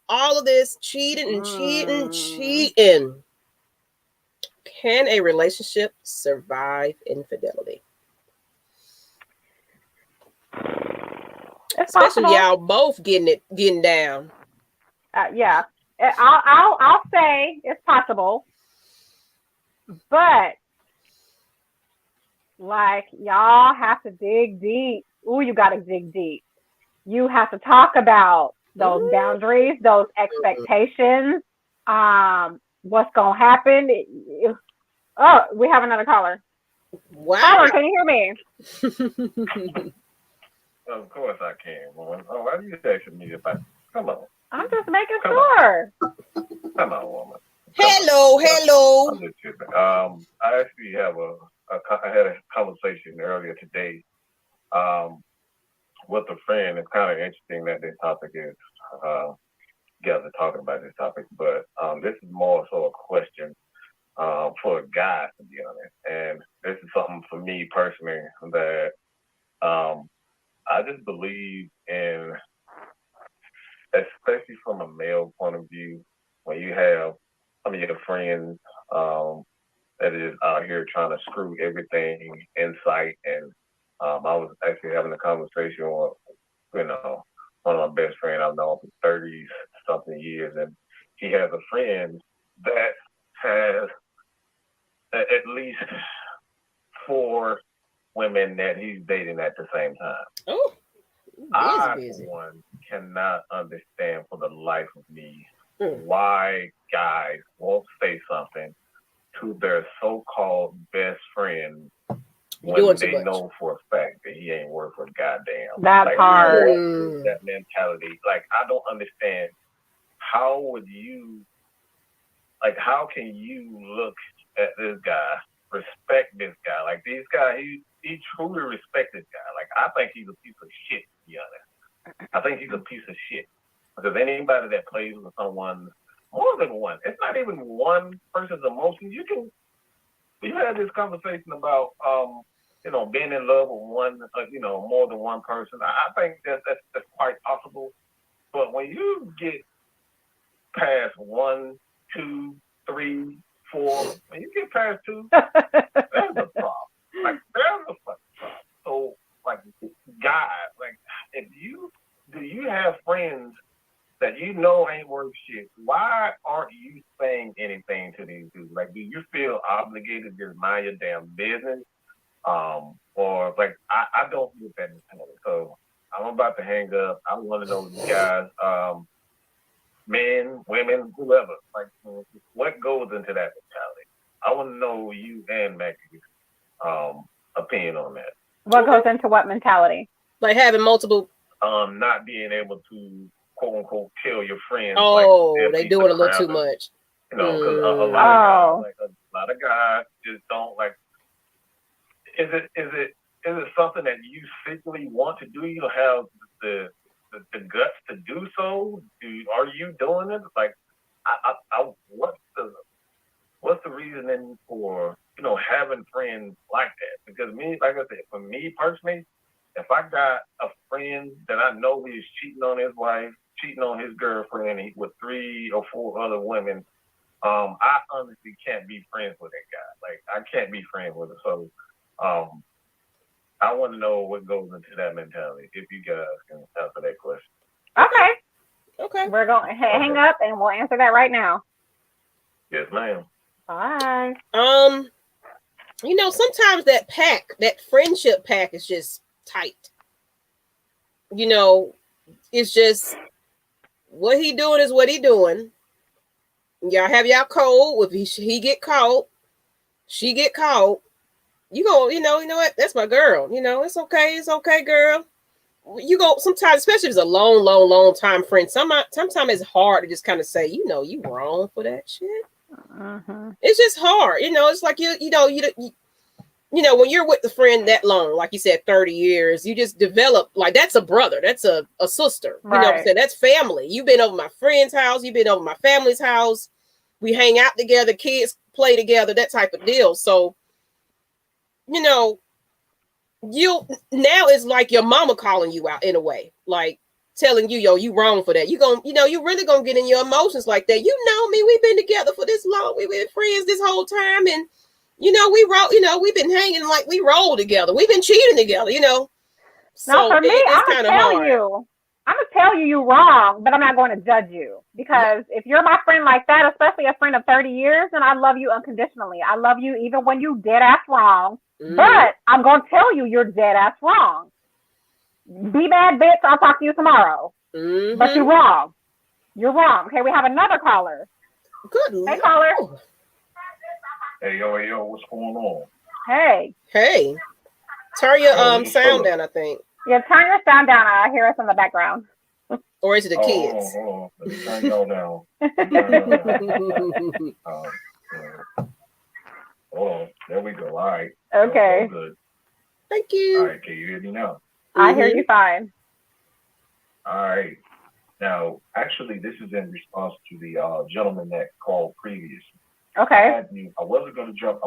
cheating. Can a relationship survive infidelity? It's Especially possible. y'all both getting down. Yeah, I'll say it's possible, but like y'all have to dig deep. Ooh, you got to dig deep. You have to talk about those boundaries, those expectations. What's gonna happen? Oh, we have another caller. Wow. Caller, can you hear me? Of course I can, woman. Oh, why are you texting me about? Come on. I'm just making sure. Come on, woman. Hello. I'm just kidding. I actually have a I had a conversation earlier today with a friend. It's kind of interesting that this topic is together talking about this topic, but this is more so a question for a guy, to be honest. And this is something for me personally that I just believe in, especially from a male point of view, when you have some of your friends that is out here trying to screw everything in sight. And I was actually having a conversation with, one of my best friends I've known for 30 something years, and he has a friend that has at least 4 women that he's dating at the same time. Oh, I, for one, cannot understand for the life of me why guys won't say something to their so-called best friend when they know for a fact that he ain't worth a goddamn. That's hard. That mentality. Like, I don't understand. How would you, how can you look at this guy, respect this guy? Like, this guy, he truly respects this guy. Like, I think he's a piece of shit, to be honest. I think he's a piece of shit. Because anybody that plays with someone, more than one, it's not even one person's emotions. We had this conversation about, being in love with one, more than one person. I think that's quite possible. But when you get past 1, 2, 3, 4, when you get past 2, there's a problem. Like, there's a fucking problem. So, like, guys, do you have friends that you know ain't worth shit? Why aren't you saying anything to these dudes? Like, do you feel obligated to just mind your damn business? Or like, I don't get that mentality. So I'm about to hang up. I'm one of those guys, men, women, whoever. Like, what goes into that mentality? I want to know you and Maggie's opinion on that. What goes into what mentality? Like having multiple. Not being able to quote unquote tell your friends. Oh, like, they do it a little too much. Because a lot of guys just don't like. Is it something that you secretly want to do? You have the guts to do so? Are you doing it? Like, what's the reasoning for having friends like that? Because me, like I said, for me personally, if I got a friend that I know is cheating on his wife, cheating on his girlfriend with 3 or 4 other women, I honestly can't be friends with that guy. Like, I can't be friends with him. So I want to know what goes into that mentality, if you guys can answer that question. Okay. We're going to hang up and we'll answer that right now. Yes, ma'am. Bye. Sometimes that friendship pack is just tight. It's just what he doing is what he doing. Y'all have y'all code. If he get caught, she get caught. You go, you know what? That's my girl. It's okay, girl. You go sometimes, especially if it's a long time friend. Sometimes it's hard to just kind of say, you wrong for that shit. Uh-huh. It's just hard. It's like when you're with the friend that long, like you said, 30 years, you just develop, like, that's a brother, that's a sister. Right. You know what I'm saying? That's family. You've been over my friend's house, you've been over my family's house. We hang out together, kids play together, that type of deal. So, you now it's like your mama calling you out in a way, like telling you, you wrong for that. You really gonna get in your emotions like that. You know me, we've been together for this long, we've been friends this whole time, and we roll, we've been hanging like we roll together, we've been cheating together, So now for me, it's kind of hard. I'm gonna tell you you're wrong, but I'm not going to judge you, because if you're my friend like that, especially a friend of 30 years, then I love you unconditionally. I love you even when you dead ass wrong. But I'm gonna tell you you're dead ass wrong. Be bad, bitch. I'll talk to you tomorrow. But you're wrong. You're wrong. Okay, we have another caller. Good. Hey, caller. Hey, yo, what's going on? Hey. Turn your sound down, I think. Yeah, turn your sound down. I hear us in the background. Or is it the kids? Hold on. Let me turn y'all down. Hold on. There we go. All right. Okay. All good. Thank you. All right. Can you hear me now? I hear you fine. All right. Now, actually, this is in response to the gentleman that called previously. Okay. I wasn't gonna jump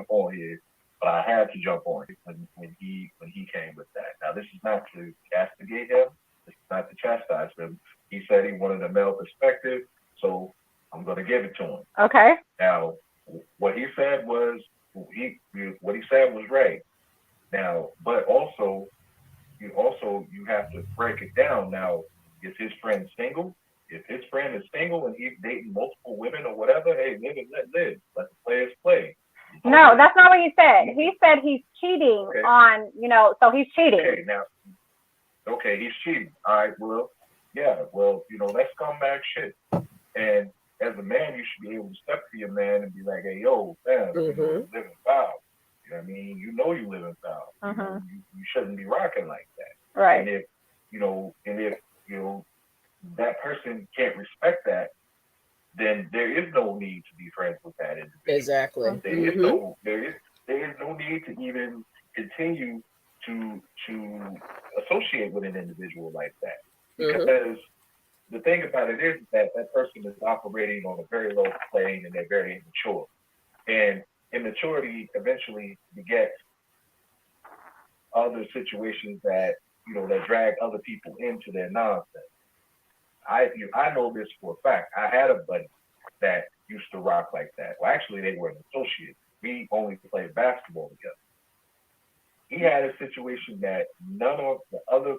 on here, but I had to jump on it when he came with that. Now, this is not to castigate him. This is not to chastise him. He said he wanted a male perspective, so I'm gonna give it to him. Okay. Now, what he said was right. Now, but also you have to break it down. Now, is his friend single? If his friend is single and he's dating multiple women or whatever, hey, live and let live. Let the players play. No, that's not what he said. He said he's cheating on, so he's cheating. Okay, he's cheating. All right, well, yeah, that's scumbag shit. And as a man, you should be able to step to your man and be like, hey, yo, fam, you live in foul. You know what I mean? You live in foul. You shouldn't be rocking like that. Right. And if that person can't respect that, then there is no need to be friends with that individual. Exactly. There is no need to even continue to associate with an individual like that. Because the thing about it is that person is operating on a very low plane and they're very immature. And immaturity eventually begets other situations that that drag other people into their nonsense. I know this for a fact. I had a buddy that used to rock like that. Well, actually, they were an associate. We only played basketball together. He had a situation that none of the other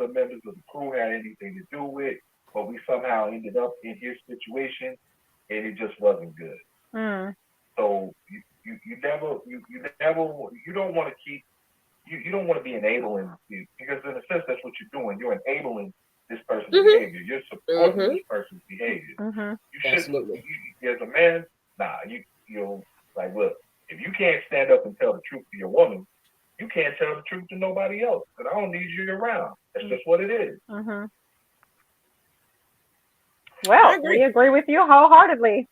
members of the crew had anything to do with, but we somehow ended up in his situation, and it just wasn't good. So you don't want to keep. You don't want to be enabling, because in a sense that's what you're doing. You're enabling this person's behavior. You're supporting this person's behavior. You shouldn't. As a man, look, if you can't stand up and tell the truth to your woman, you can't tell the truth to nobody else. Because I don't need you around. That's just what it is. Well, we agree with you wholeheartedly.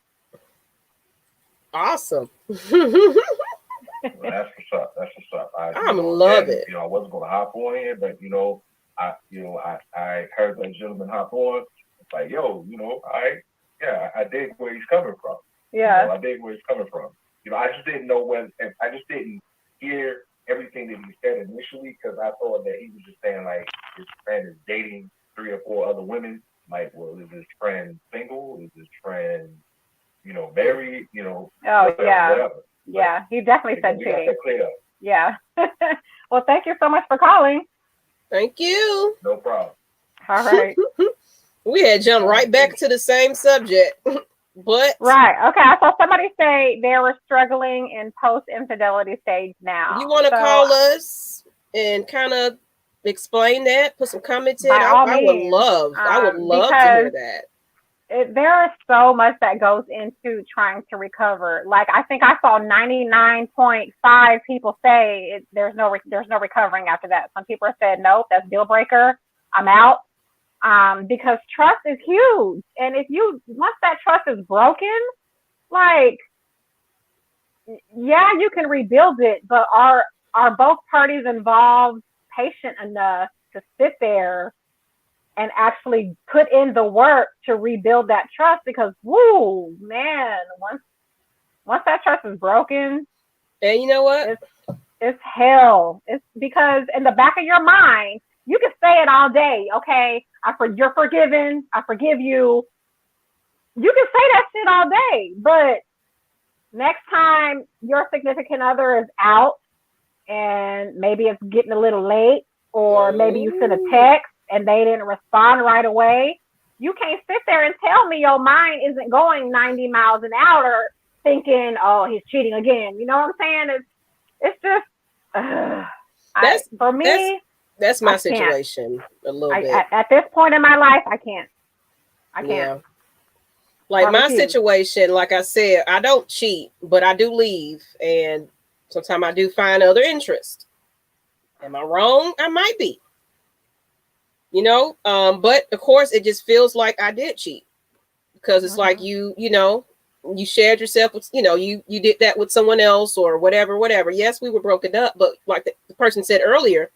Awesome. Well, that's what's up. I love it. I wasn't going to hop on here, but I heard that gentleman hop on. It's like, yo, I dig where he's coming from. Yeah. I dig where he's coming from. I just didn't know I just didn't hear everything that he said initially, because I thought that he was just saying like his friend is dating 3 or 4 other women. Like, well, is his friend single? Is his friend, married? Whatever. Yeah, he definitely said cheating. Got that cleared up. Yeah. Well, thank you so much for calling. Thank you. No problem. All right. We had jumped right back to the same subject. But right. Okay. I saw somebody say they were struggling in post-infidelity stage now. You want to call us and kind of explain that? Put some comments in. I would love to hear that. There is so much that goes into trying to recover. Like, I think I saw 99.5 people say there's no recovering after that. Some people said, nope, that's deal breaker. I'm out. Because trust is huge. And once that trust is broken, like, yeah, you can rebuild it, but are both parties involved patient enough to sit there and actually put in the work to rebuild that trust? Because, woo, man, once that trust is broken, and you know what? It's hell. It's because in the back of your mind, you can say it all day. Okay, you're forgiven. I forgive you. You can say that shit all day, but next time your significant other is out and maybe it's getting a little late, or maybe you sent a text and they didn't respond right away, you can't sit there and tell me your mind isn't going 90 miles an hour thinking, oh, he's cheating again. You know what I'm saying? It's just, for me, that's my situation a little bit. At this point in my life, I can't. Yeah. Like my situation, like I said, I don't cheat, but I do leave. And sometimes I do find other interest. Am I wrong? I might be. But of course it just feels like I did cheat, because it's like you you shared yourself with, you did that with someone else or whatever. Yes, we were broken up, but like the person said earlier,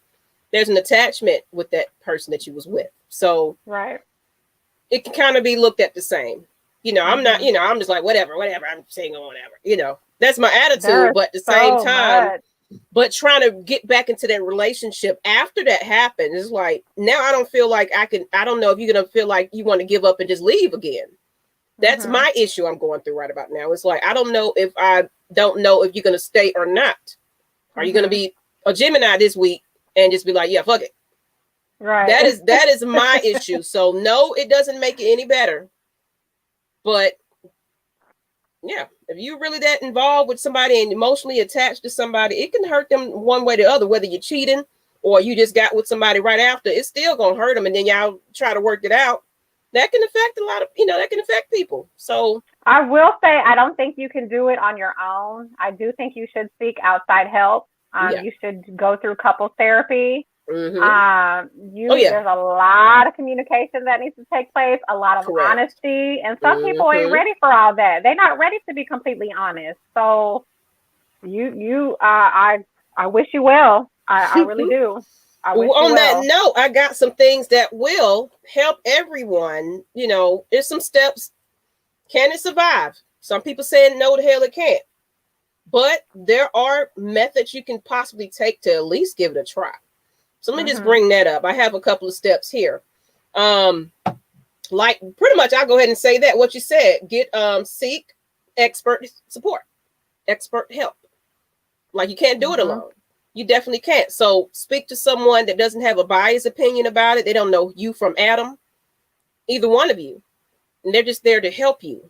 there's an attachment with that person that you was with. So right. It can kind of be looked at the same. I'm not, I'm just like, whatever, I'm single, whatever. That's my attitude. But at the same time, but trying to get back into that relationship after that happened is like, now I don't feel like I don't know if you're going to feel like you want to give up and just leave again. That's my issue I'm going through right about now. It's like, I don't know if you're going to stay or not. Are you going to be a Gemini this week and just be like, yeah, fuck it. Right. That is my issue. So no, it doesn't make it any better. But yeah, if you're really that involved with somebody and emotionally attached to somebody, it can hurt them one way or the other, whether you're cheating or you just got with somebody right after. It's still going to hurt them. And then y'all try to work it out. That can affect a lot of, that can affect people. So I will say, I don't think you can do it on your own. I do think you should seek outside help. You should go through couples therapy. There's a lot of communication that needs to take place, a lot of honesty, and some people ain't ready for all that. They're not ready to be completely honest. So I wish you well. I really do. On that note, I got some things that will help everyone. There's some steps. Can it survive? Some people saying no, the hell it can't. But there are methods you can possibly take to at least give it a try. So let me just bring that up. I have a couple of steps here. Like pretty much I'll go ahead and say that what you said, seek expert support, expert help. Like you can't do it alone. You definitely can't. So speak to someone that doesn't have a biased opinion about it. They don't know you from Adam, either one of you. And they're just there to help you.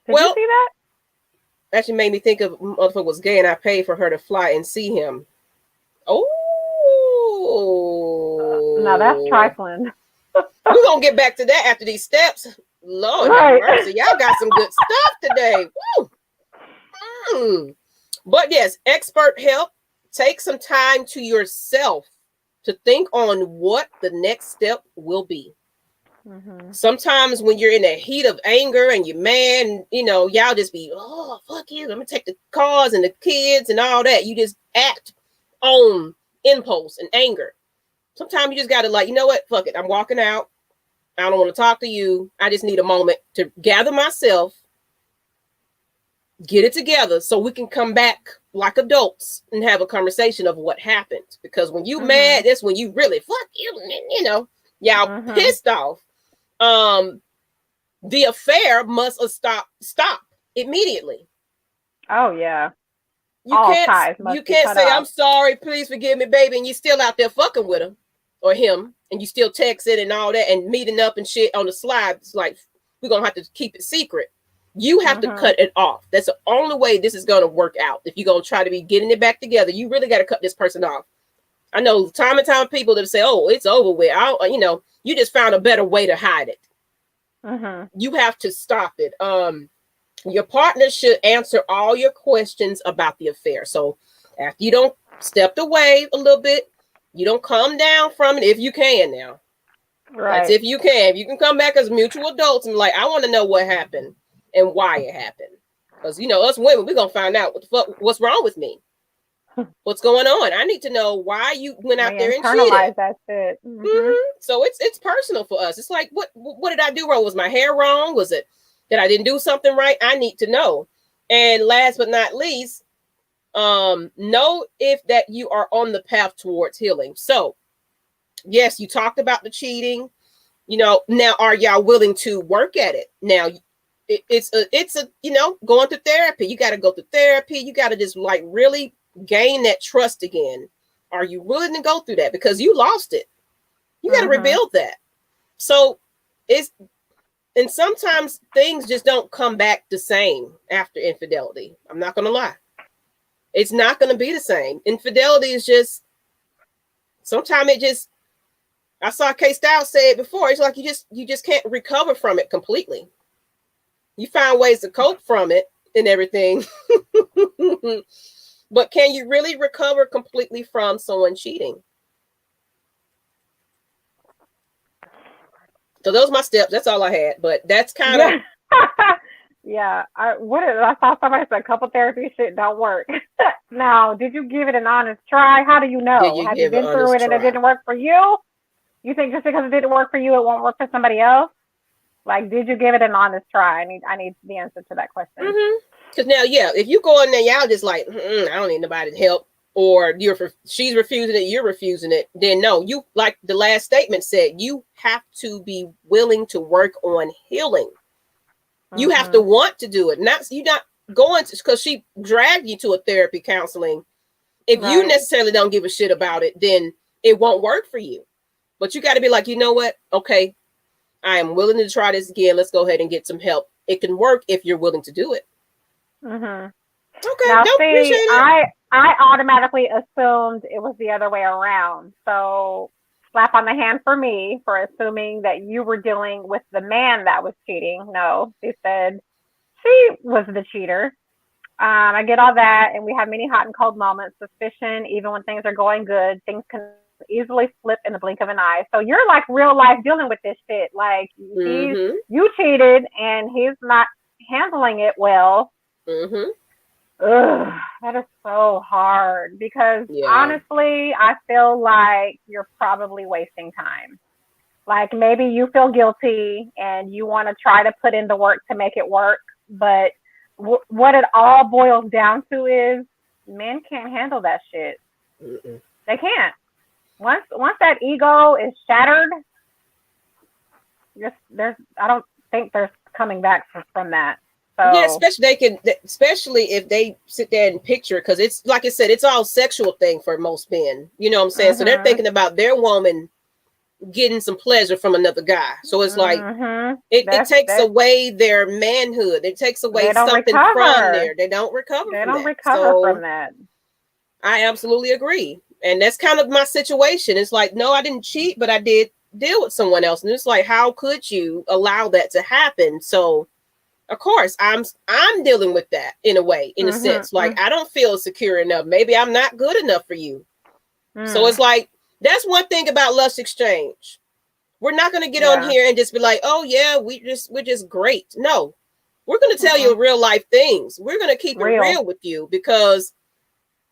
Did you see that? Actually made me think of motherfucker was gay and I paid for her to fly and see him. Oh. Now that's trifling. We're going to get back to that after these steps. Lord have mercy. Y'all got some good stuff today. Woo. But yes, expert help. Take some time to yourself to think on what the next step will be. Sometimes when you're in the heat of anger and you're mad, y'all just be, oh, fuck you. I'm going to take the cars and the kids and all that. You just act on impulse and anger. Sometimes you just got to like, you know what? Fuck it. I'm walking out. I don't want to talk to you. I just need a moment to gather myself, get it together so we can come back like adults and have a conversation of what happened. Because when you mad, that's when you really fuck you, y'all pissed off. The affair must stop immediately. Oh yeah. You can't say, I'm sorry, please forgive me, baby, and you still out there fucking with him or him, and you still texting and all that and meeting up and shit on the slide. It's like, we're going to have to keep it secret. You have to cut it off. That's the only way this is going to work out. If you're going to try to be getting it back together, you really got to cut this person off. I know time and time people that say, oh, it's over with. You just found a better way to hide it. You have to stop it. Your partner should answer all your questions about the affair. So after you don't stepped away a little bit, you don't come down from it if you can now. Right. That's if you can. If you can come back as mutual adults and like, I want to know what happened and why it happened. Because, us women, we're going to find out what's wrong with me. What's going on? I need to know why you went out there and cheated. That shit. So it's personal for us. It's like, what did I do wrong? Was my hair wrong? Was it that I didn't do something right? I need to know. And last but not least, know if that you are on the path towards healing. So yes, you talked about the cheating. Now are y'all willing to work at it? Now it's a going through therapy. You got to go through therapy. You got to just like really gain that trust again. Are you willing to go through that? Because you lost it. You got to rebuild that. So and sometimes things just don't come back the same after infidelity. I'm not going to lie. It's not going to be the same. Infidelity is just, sometimes I saw K-Style say it before. It's like you just can't recover from it completely. You find ways to cope from it and everything. But can you really recover completely from someone cheating? So those are my steps. That's all I had. But that's kind of Yeah, I saw somebody said couple therapy shit don't work. Now, did you give it an honest try? How do you Did know? you Have you give an been through honest it and it try? didn't work for you? You think just because it didn't work for you, it won't work for somebody else? Like, did you give it an honest try? I need the answer to that question. Because now, yeah, if you go in there, y'all just like, I don't need nobody's help, or she's refusing it, you're refusing it. Then no, you, like the last statement said, you have to be willing to work on healing. You have to want to do it. You're not going to, because she dragged you to a therapy counseling. If you Right. necessarily don't give a shit about it, then it won't work for you. But you got to be like, you know what? Okay, I am willing to try this again. Let's go ahead and get some help. It can work if you're willing to do it. Mhm. Okay, Now, don't appreciate see, it. I automatically assumed it was the other way around. So, slap on the hand for me for assuming that you were dealing with the man that was cheating. No, she said she was the cheater. I get all that, and we have many hot and cold moments. Suspicion, even when things are going good, things can easily flip in the blink of an eye. So you're like real life dealing with this shit. Like Mm-hmm. you cheated, and he's not handling it well. Mm-hmm. Ugh, that is so hard because Yeah. honestly, I feel like you're probably wasting time. Like maybe you feel guilty and you want to try to put in the work to make it work, but what it all boils down to is men can't handle that shit. Mm-mm. They can't. Once that ego is shattered, just there's I don't think there's coming back from that. Yeah, So, especially if they sit there and picture, because it's like I said, it's all sexual thing for most men. You know what I'm saying? So they're mhm, thinking about their woman getting some pleasure from another guy. So it's like mhm, it that's takes that. away their manhood. It takes away They don't something from recover. there. They don't recover They from don't that. recover from So that. I absolutely agree. And that's kind of my situation. It's like, no, I didn't cheat, but I did deal with someone else. And it's like, how could you allow that to happen? So of course, I'm dealing with that in a way, in a Mhm, sense. Like I don't feel secure enough. Maybe I'm not good enough for you. So mm, it's like that's one thing about Lush Exchange. We're not going to get on yeah. here and just be like, "Oh yeah, we're just great." No. We're going to tell you Mm-mm. real life things. We're going to keep it Real. real with you because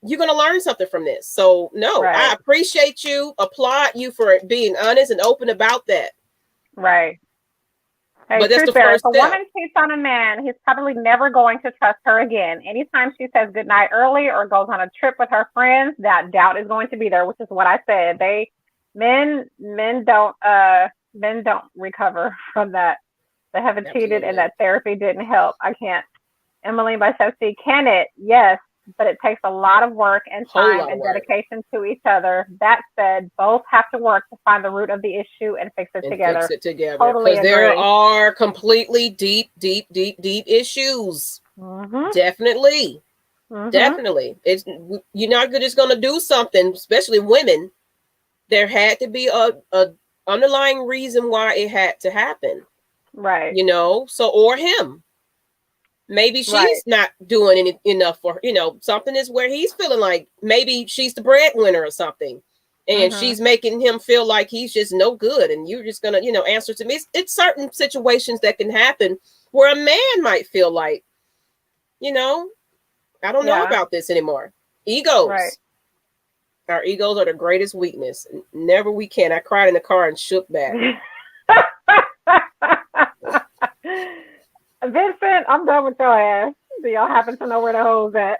you're going to learn something from this. So, no, I Right. appreciate you, applaud you for being honest and open about that. Right. Hey, But that's truth the bearer, if first a step. woman cheats on a man, he's probably never going to trust her again. Anytime she says goodnight early or goes on a trip with her friends, that doubt is going to be there, which is what I said. Men men don't recover from that. They haven't cheated and Absolutely. that therapy didn't help. I can't. Emily by Chelsea, can it? Yes, but it takes a lot of work and Whole time lot of and work. dedication to each other. That said, both have to work to find the root of the issue and fix it And fix together. it together Totally because there agree. are completely deep issues. Mhm. Definitely. Mhm. Definitely. It's you're not just going to do something, especially women. There had to be a underlying reason why it had to happen, Right. you know? So or him. Maybe Right. she's not doing enough for, something is where he's feeling like maybe she's the breadwinner or something. And Mhm. she's making him feel like he's just no good. And you're just going to, answer to me. It's certain situations that can happen where a man might feel like, you know, I don't know Yeah. about this anymore. Right. Egos. Our egos are the greatest weakness. Never we can. I cried in the car and shook back. Vincent, I'm done with your ass. Do y'all happen to know where the hoes at?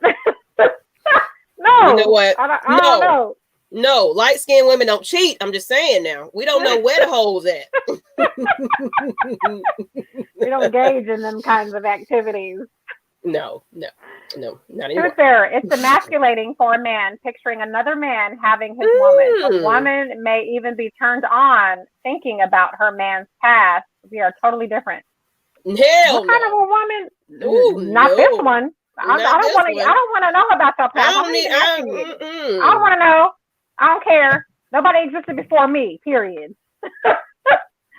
You know No, what? I don't No, know. no. Light skinned women don't cheat. I'm just saying now. We don't know where the holes at. We don't engage in them kinds of activities. No, no, no, not Truth anymore. bearer, it's emasculating for a man picturing another man having his woman. A Mm, woman may even be turned on thinking about her man's past. We are totally different. What hell kind of no. a woman? Oh Not this no, one. I not don't this want to. I one. don't want to know about your I past. I'm don't not need. even asking you. I don't Mm-mm. want to know. I don't care. Nobody existed before me. Period.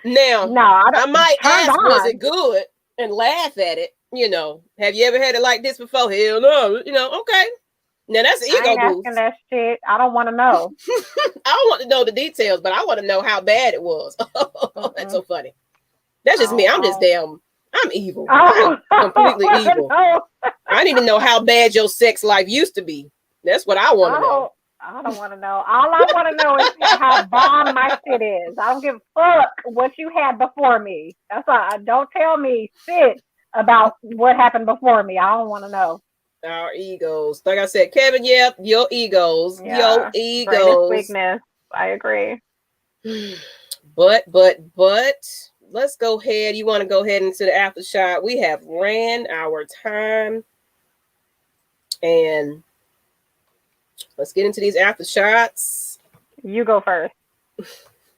Now, No, I I don't. might Turned ask, was it on. good, and laugh at it. Have you ever had it like this before? Hell no. Okay. Now that's an I ego ain't asking boost. that shit. I don't want to know. I don't want to know the details, but I want to know how bad it was. That's Mm-mm. so funny. That's just me. I'm I just don't. damn. I'm evil. Oh, I'm completely evil. no. I need to know how bad your sex life used to be. That's what I want to know. I don't want to know. All I want to know is how bomb my shit is. I don't give a fuck what you had before me. That's all. Don't tell me shit about what happened before me. I don't want to know. Our egos. Like I said, Kevin, yep, your egos. Yeah, Your greatest egos. weakness. I agree. But, let's go ahead. You want to go ahead into the after shot? We have ran our time. And let's get into these after shots. You go first.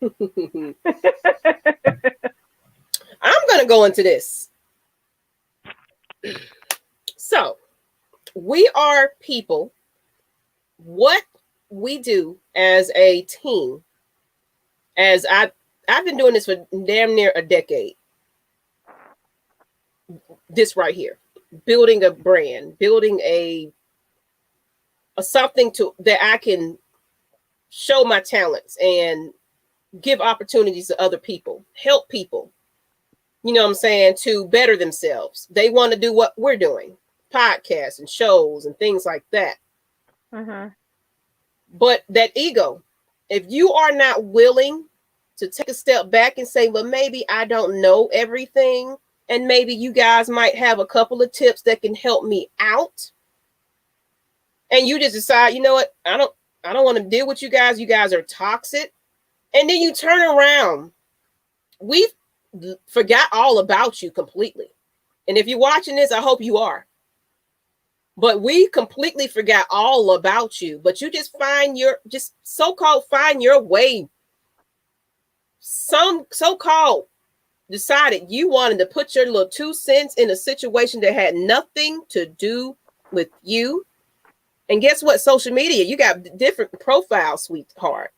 I'm going to go into this. So, we are people. What we do as a team, as I've been doing this for damn near a decade. This right here, building a brand, building a something that I can show my talents and give opportunities to other people, help people, you know what I'm saying, to better themselves. They want to do what we're doing, podcasts and shows and things like that. Mm-hmm. But that ego, if you are not willing to take a step back and say, well, maybe I don't know everything, and maybe you guys might have a couple of tips that can help me out, and you just decide, you know what, I don't want to deal with you guys are toxic, and then you turn around, we forgot all about you completely. And if you're watching this, I hope you are. But we completely forgot all about you. But you just so-called find your way. Some so-called decided you wanted to put your little 2 cents in a situation that had nothing to do with you. And guess what? Social media, you got different profiles, sweetheart.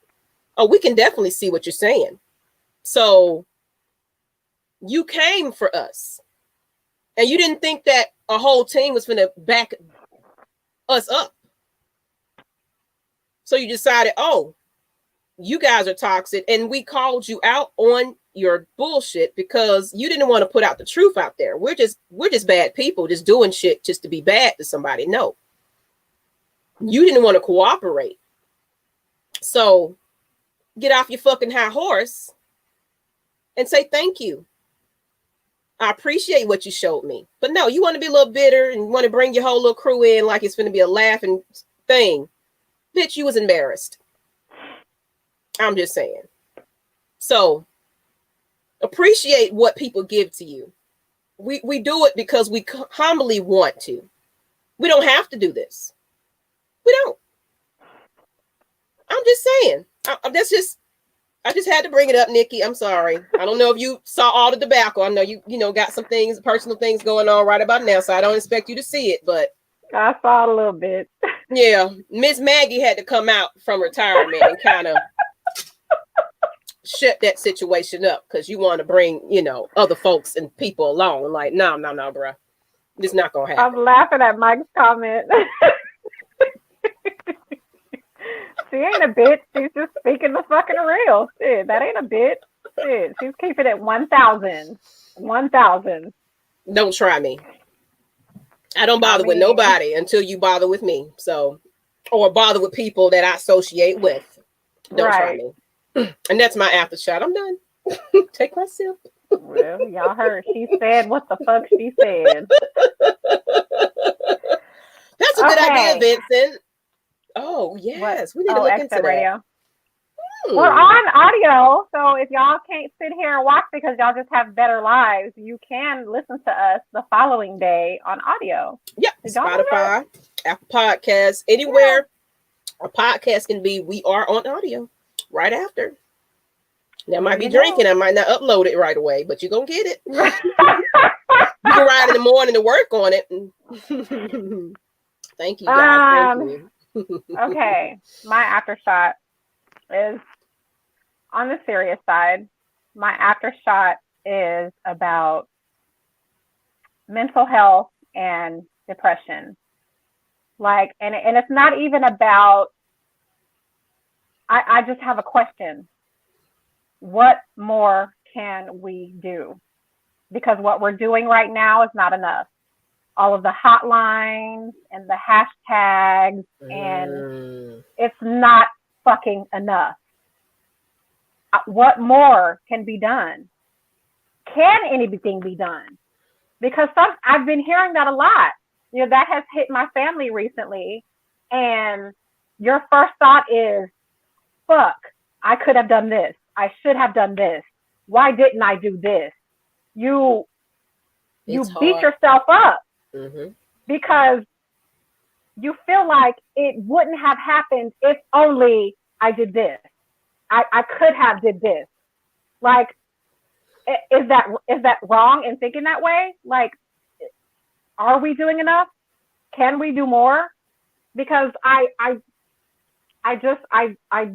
Oh, we can definitely see what you're saying. So you came for us. And you didn't think that a whole team was going to back us up. So you decided, oh, you guys are toxic. And we called you out on your bullshit because you didn't want to put out the truth out there. We're just bad people just doing shit just to be bad to somebody. No. You didn't want to cooperate. So get off your fucking high horse and say thank you. I appreciate what you showed me. But no, you want to be a little bitter and want to bring your whole little crew in like it's going to be a laughing thing. Bitch, you was embarrassed. I'm just saying. So appreciate what people give to you. We do it because we humbly want to. We don't have to do this. We don't. I'm just saying. I just had to bring it up, Nikki. I'm sorry. I don't know if you saw all the debacle. I know you got some things, personal things going on right about now, so I don't expect you to see it, but I saw a little bit. Yeah, Miss Maggie had to come out from retirement and kind of shut that situation up because you want to bring, other folks and people along. Like, no, bro. It's not going to happen. I'm laughing at Mike's comment. She ain't a bitch. She's just speaking the fucking real. Shit, that ain't a bitch. Shit, she's keeping it 1,000. 1,000. Don't try me. I don't bother with nobody until you bother with me. So, or bother with people that I associate with. Don't try me. And that's my after shot. I'm done. Take my sip. Well, y'all heard. She said what the fuck she said. That's a good idea, Vincent. Oh, yes. We need to look into that. Radio. We're on audio, so if y'all can't sit here and watch because y'all just have better lives, you can listen to us the following day on audio. Yep, Spotify, Apple Podcasts, anywhere a podcast can be, we are on audio right after. Now, I might be drinking. I might not upload it right away, but you're going to get it. You can ride in the morning to work on it. Thank you, guys. Thank you. Okay, my aftershot is on the serious side. My aftershot is about mental health and depression. And it's not even about, I just have a question. What more can we do? because what we're doing right now is not enough. All of the hotlines and the hashtags, and it's not fucking enough. What more can be done? Can anything be done? Because I've been hearing that a lot. That has hit my family recently. And your first thought is, fuck, I could have done this. I should have done this. Why didn't I do this? You beat yourself up because you feel like it wouldn't have happened if only I did this. I could have did this. Like, is that wrong in thinking that way? Like, are we doing enough? Can we do more? Because I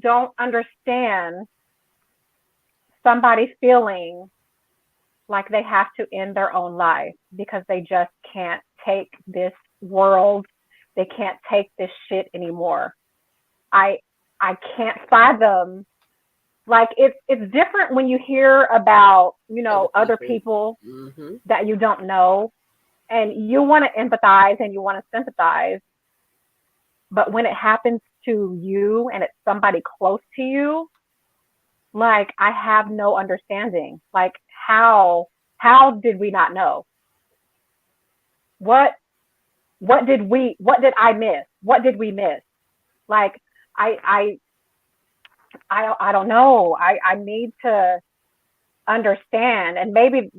don't understand somebody feeling like they have to end their own life because they just can't take this world. They can't take this shit anymore. I can't fathom. Like, it's different when you hear about, other people that you don't know, and you want to empathize and you want to sympathize. But when it happens to you and it's somebody close to you, like, I have no understanding. Like, how did we not know? What did I miss? What did we miss? Like, I don't know. I need to understand, and maybe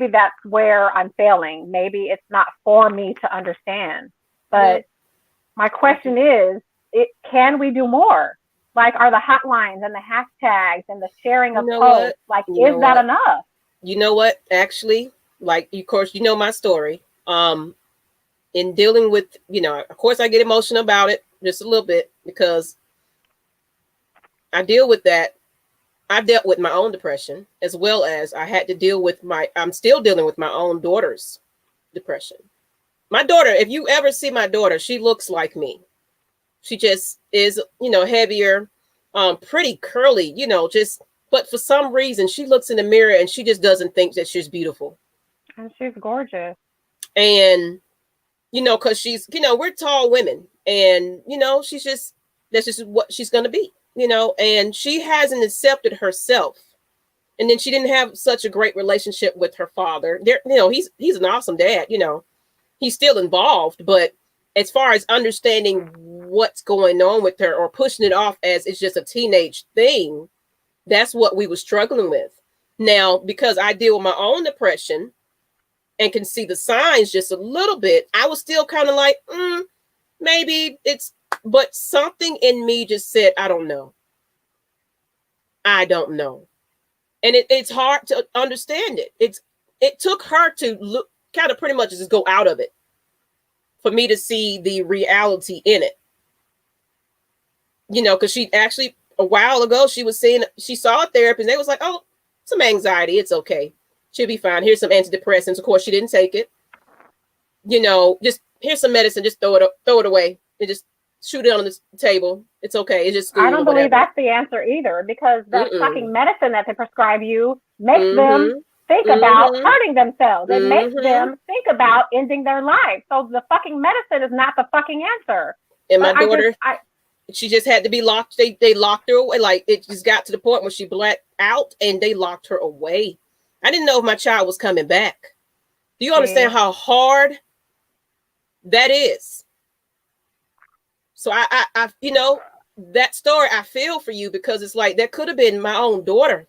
that's where I'm failing. Maybe it's not for me to understand. But my question is, can we do more? Like, are the hotlines and the hashtags and the sharing of posts, like, is that enough? You know what? Actually, like, of course, my story. In dealing with, of course, I get emotional about it just a little bit because I deal with that. I dealt with my own depression, as well as I had to deal with I'm still dealing with my own daughter's depression. My daughter, if you ever see my daughter, she looks like me. She just is, heavier, pretty curly, but for some reason she looks in the mirror and she just doesn't think that she's beautiful. And she's gorgeous. And, cause she's, we're tall women and, that's just what she's going to be. And she hasn't accepted herself. And then she didn't have such a great relationship with her father. He's an awesome dad, he's still involved, but as far as understanding what's going on with her or pushing it off as it's just a teenage thing, that's what we were struggling with. Now, because I deal with my own depression and can see the signs just a little bit, I was still kind of like, maybe it's, but something in me just said, I don't know. And it's hard to understand it. It took her to look, kind of pretty much just go out of it for me to see the reality in it. Because she actually, a while ago, she saw a therapist and they was like, oh, some anxiety. It's okay. She'll be fine. Here's some antidepressants. Of course, she didn't take it. Just here's some medicine. Just throw it away and just shoot it on the table. It's okay. It's just school. I don't believe that's the answer either, because that fucking medicine that they prescribe you makes them think about hurting themselves. It makes them think about ending their life. So the fucking medicine is not the fucking answer. And my daughter, she just had to be locked. They locked her away. Like, it just got to the point where she blacked out and they locked her away. I didn't know if my child was coming back. Do you understand how hard that is? So I that story, I feel for you, because it's like, that could have been my own daughter.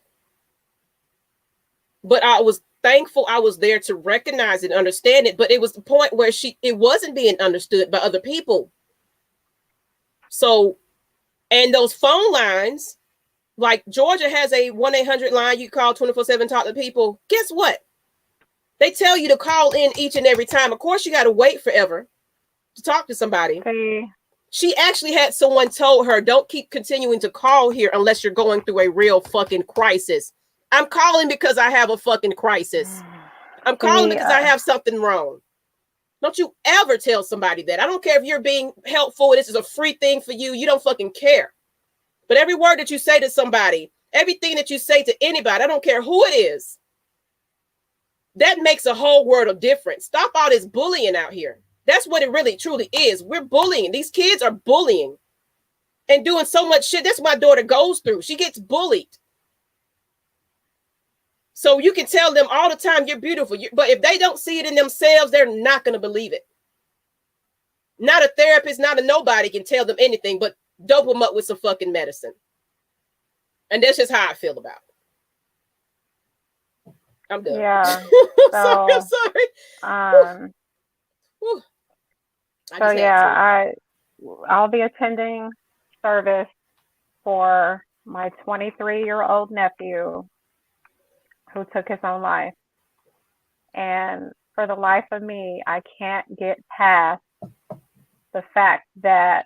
But I was thankful I was there to recognize it, understand it. But it was the point where it wasn't being understood by other people. So, and those phone lines, like Georgia has a 1-800 line you call 24/7, talk to people. Guess what? They tell you to call in each and every time. Of course, you got to wait forever to talk to somebody. Okay. She actually had someone told her, don't keep continuing to call here unless you're going through a real fucking crisis. I'm calling because I have a fucking crisis. I'm calling because I have something wrong. Don't you ever tell somebody that. I don't care if you're being helpful. This is a free thing for you. You don't fucking care. But every word that you say to somebody, everything that you say to anybody, I don't care who it is, that makes a whole world of difference. Stop all this bullying out here. That's what it really truly is. We're bullying. These kids are bullying and doing so much shit. That's what my daughter goes through. She gets bullied. So you can tell them all the time you're beautiful, but if they don't see it in themselves, they're not going to believe it. Not a therapist, not a nobody can tell them anything, but dope them up with some fucking medicine. And that's just how I feel about it. I'm done. Yeah. I'm sorry. So yeah, I'll be attending service for my 23-year-old nephew who took his own life. And for the life of me, I can't get past the fact that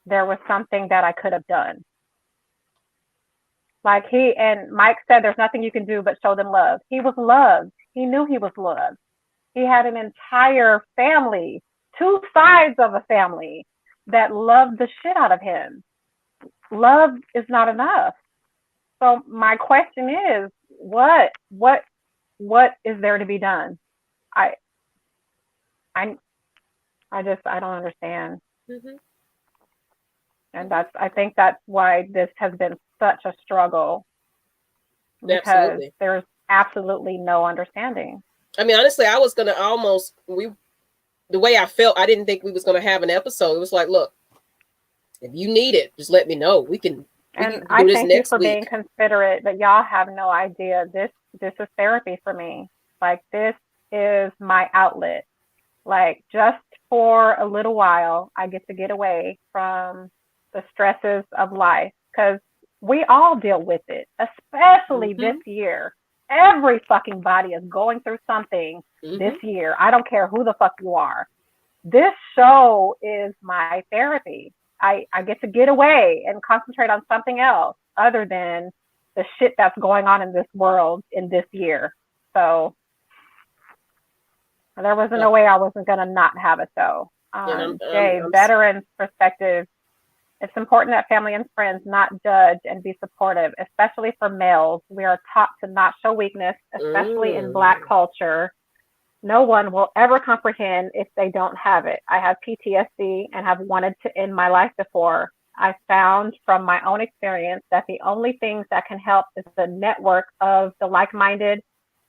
there was something that I could have done. Like he and Mike said, there's nothing you can do but show them love. He was loved. He knew he was loved. He had an entire family, 2 sides of a family that loved the shit out of him. Love is not enough. So my question is, what is there to be done? I don't understand. Mm-hmm. And I think that's why this has been such a struggle, because there's absolutely no understanding. I mean, honestly, I was gonna the way I felt, I didn't think we was gonna have an episode. It was like, look, if you need it, just let me know. We can do I this thank you next for week. being considerate, but y'all have no idea. This is therapy for me. Like, this is my outlet. Like, just for a little while, I get to get away from the stresses of life, because we all deal with it, especially this year. Every fucking body is going through something this year. I don't care who the fuck you are. This show is my therapy. I get to get away and concentrate on something else other than the shit that's going on in this world in this year. So there wasn't no way I wasn't going to not have a show. Jay, veterans' perspective. It's important that family and friends not judge and be supportive, especially for males. We are taught to not show weakness, especially in Black culture. No one will ever comprehend if they don't have it. I have PTSD and have wanted to end my life before. I found from my own experience that the only things that can help is the network of the like-minded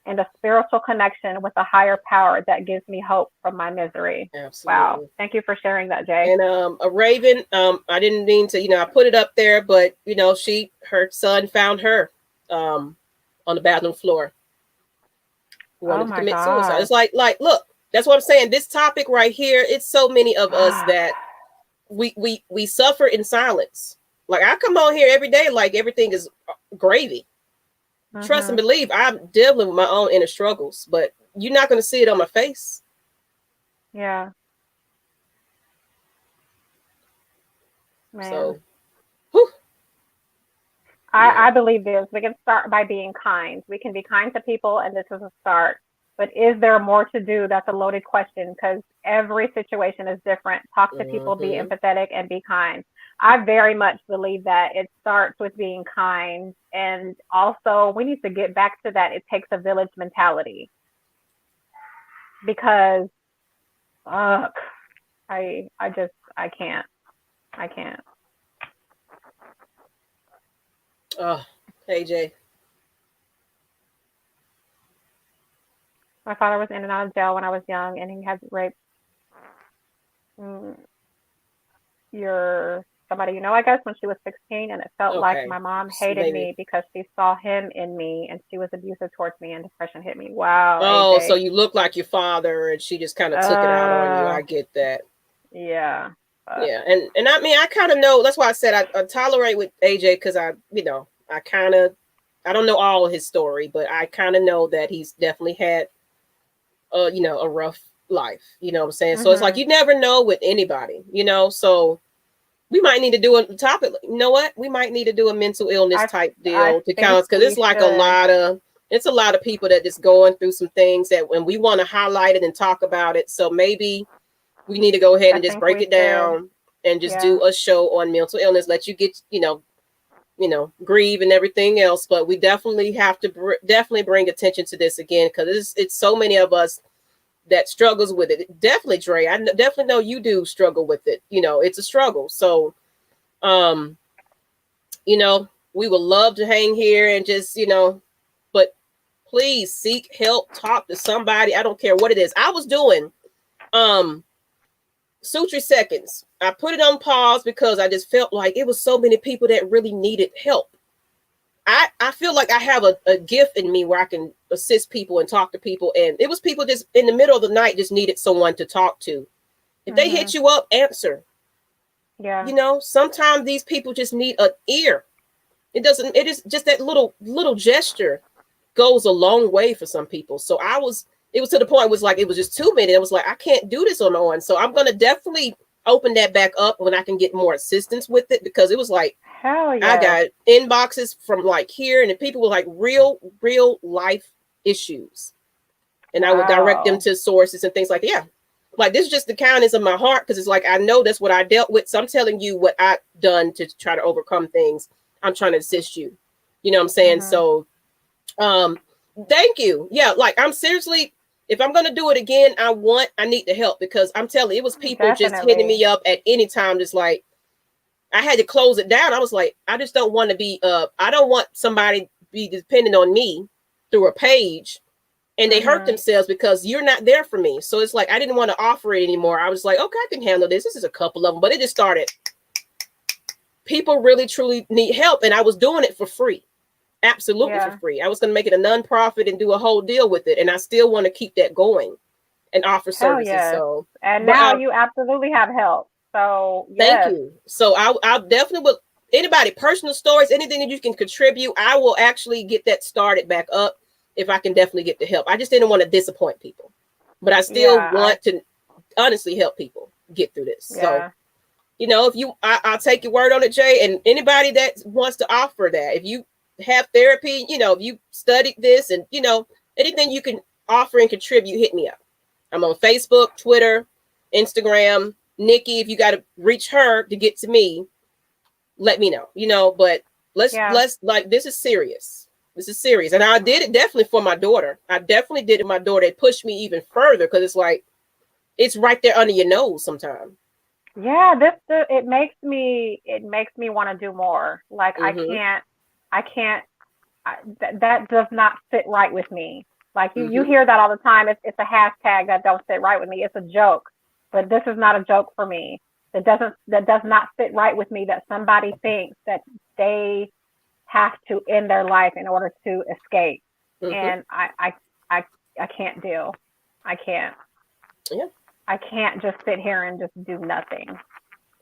and a spiritual connection with a higher power that gives me hope from my misery. Absolutely. Wow. Thank you for sharing that, Jay. And a Raven, I didn't mean to, I put it up there, but her son found her on the bathroom floor. Wanted to commit suicide. It's like, look, that's what I'm saying. This topic right here, it's so many of us that we suffer in silence. Like, I come on here every day like everything is gravy. Trust and believe, I'm dealing with my own inner struggles, but you're not going to see it on my face. Yeah. Man. So, I believe this. We can start by being kind. We can be kind to people, and this is a start. But is there more to do? That's a loaded question, because every situation is different. Talk to people, be empathetic, and be kind. I very much believe that it starts with being kind. And also, we need to get back to that. It takes a village mentality. Because, I can't. Oh, hey, Jay. My father was in and out of jail when I was young, and he had raped somebody I guess, when she was 16, and it felt like my mom hated me because she saw him in me, and she was abusive towards me, and depression hit me. Wow. Oh, AJ. So you look like your father, and she just kind of took it out on you. I get that. Yeah. Yeah, and I mean, I kind of know. That's why I said I tolerate with AJ, because I don't know all of his story, but I kind of know that he's definitely had a rough life. You know what I'm saying? So it's like, you never know with anybody, so we might need to do a topic. You know what? We might need to do a mental illness type deal to count, because it's like it's a lot of people that just going through some things that when we want to highlight it and talk about it. So maybe we need to go ahead and just break it down and just do a show on mental illness. Let you get, grieve and everything else. But we definitely have to definitely bring attention to this again, because it's so many of us that struggles with it. Definitely, Dre, I definitely know you do struggle with it. It's a struggle. So, we would love to hang here and just, but please seek help, talk to somebody. I don't care what it is. I was doing Suture Seconds. I put it on pause because I just felt like it was so many people that really needed help. I feel like I have a gift in me where I can assist people and talk to people. And it was people just in the middle of the night just needed someone to talk to. If they hit you up, answer. Yeah. Sometimes these people just need an ear. It is just that little gesture goes a long way for some people. So it was to the point it was just too many. I was like, I can't do this on my own. So I'm going to definitely open that back up when I can get more assistance with it, because it was like, hell yeah, I got inboxes from here, and the people were like real life issues. And I would direct them to sources and things like that. Yeah. Like, this is just the kindness of my heart, because it's like, I know that's what I dealt with. So I'm telling you what I've done to try to overcome things. I'm trying to assist you. You know what I'm saying? So, thank you. Yeah. Like, I'm seriously, if I'm going to do it again, I need the help, because I'm telling you, it was people just hitting me up at any time. Just like, I had to close it down. I was like, I just don't want to be, I don't want somebody to be dependent on me through a page and they hurt themselves because you're not there for me. So it's like, I didn't want to offer it anymore. I was like, okay, I can handle this. This is a couple of them, but it just started. People really, truly need help. And I was doing it for free. Absolutely for free. I was going to make it a nonprofit and do a whole deal with it. And I still want to keep that going and offer services. Yes. So, and now you absolutely have help. So thank you. So I'll definitely will. Anybody, personal stories, anything that you can contribute, I will actually get that started back up if I can definitely get the help. I just didn't want to disappoint people, but I still want to honestly help people get through this. So, if I'll take your word on it, Jay, and anybody that wants to offer that, if you have therapy, if you studied this and, anything you can offer and contribute, hit me up. I'm on Facebook, Twitter, Instagram. Nikki, if you got to reach her to get to me, let me know, but let's like, this is serious. This is serious. And I did it definitely for my daughter. I definitely did it. My daughter, it pushed me even further, because it's like, it's right there under your nose sometimes. Yeah, it makes me want to do more. Like, that does not sit right with me. Like, you hear that all the time. It's a hashtag that don't sit right with me. It's a joke. But this is not a joke for me. That does not sit right with me, that somebody thinks that they have to end their life in order to escape. And I can't deal. I can't. Yeah. I can't just sit here and just do nothing.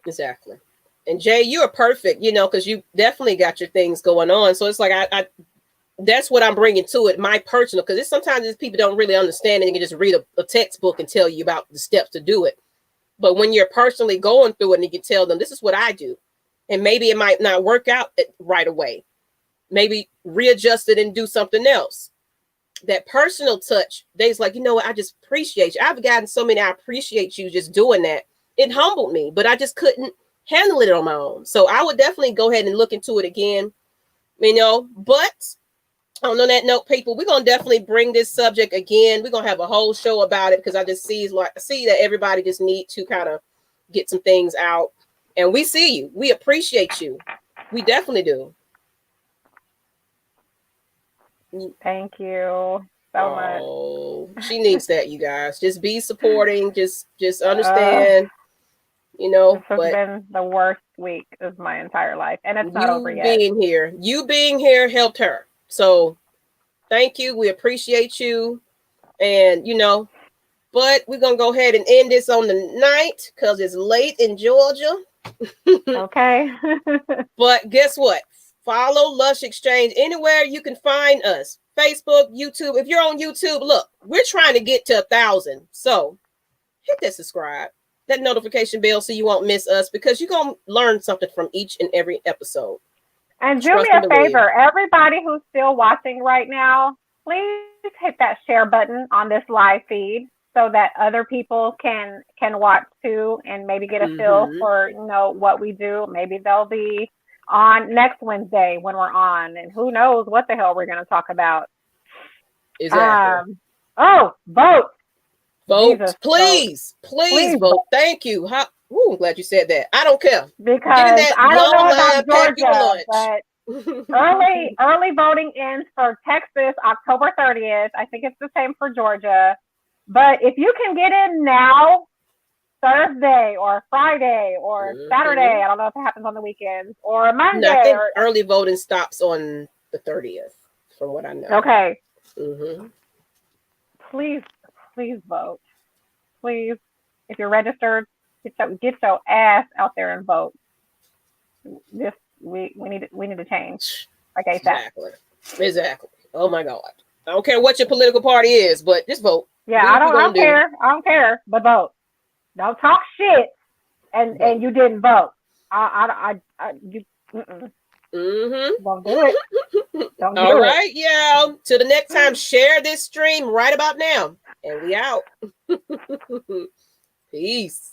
Exactly. And Jay, you are perfect, because you definitely got your things going on. So it's like, I that's what I'm bringing to it, my personal, because sometimes people don't really understand, and you can just read a textbook and tell you about the steps to do it. But when you're personally going through it, and you can tell them, this is what I do. And maybe it might not work out right away. Maybe readjust it and do something else. That personal touch, they's like, what, I just appreciate you. I've gotten so many, I appreciate you just doing that. It humbled me, but I just couldn't handle it on my own. So I would definitely go ahead and look into it again, but on that note, people, we're going to definitely bring this subject again. We're going to have a whole show about it, because I just see that everybody just need to kind of get some things out. And we see you. We appreciate you. We definitely do. Thank you so much. She needs that, you guys. Just be supporting. Just understand. This has been the worst week of my entire life, and it's not over yet. You being here helped her. So thank you. We appreciate you. And, but we're going to go ahead and end this on the night, because it's late in Georgia. Okay. But guess what? Follow Lush Exchange anywhere you can find us. Facebook, YouTube. If you're on YouTube, look, we're trying to get to 1,000. So hit that subscribe, that notification bell, so you won't miss us, because you're going to learn something from each and every episode. And do me a favor, everybody who's still watching right now, please hit that share button on this live feed, so that other people can watch too, and maybe get a feel for what we do. Maybe they'll be on next Wednesday when we're on, and who knows what the hell we're going to talk about. Exactly. Vote. Vote, Jesus, please vote. Thank you. I'm glad you said that. I don't care. Because I don't know about pack your Georgia, lunch. but early voting ends for Texas October 30th. I think it's the same for Georgia. But if you can get in now, Thursday or Friday or Saturday, I don't know if it happens on the weekends, or Monday. No, I think early voting stops on the 30th, from what I know. Okay. Mm-hmm. Please vote. Please, if you're registered, get your ass out there and vote. We need to change. Like ASAP. Exactly. Oh my God. I don't care what your political party is, but just vote. Yeah, I don't care. I don't care, but vote. Don't talk shit and you didn't vote. You Don't do it. Don't do All right, yeah. Till the next time, share this stream right about now. And we out. Peace.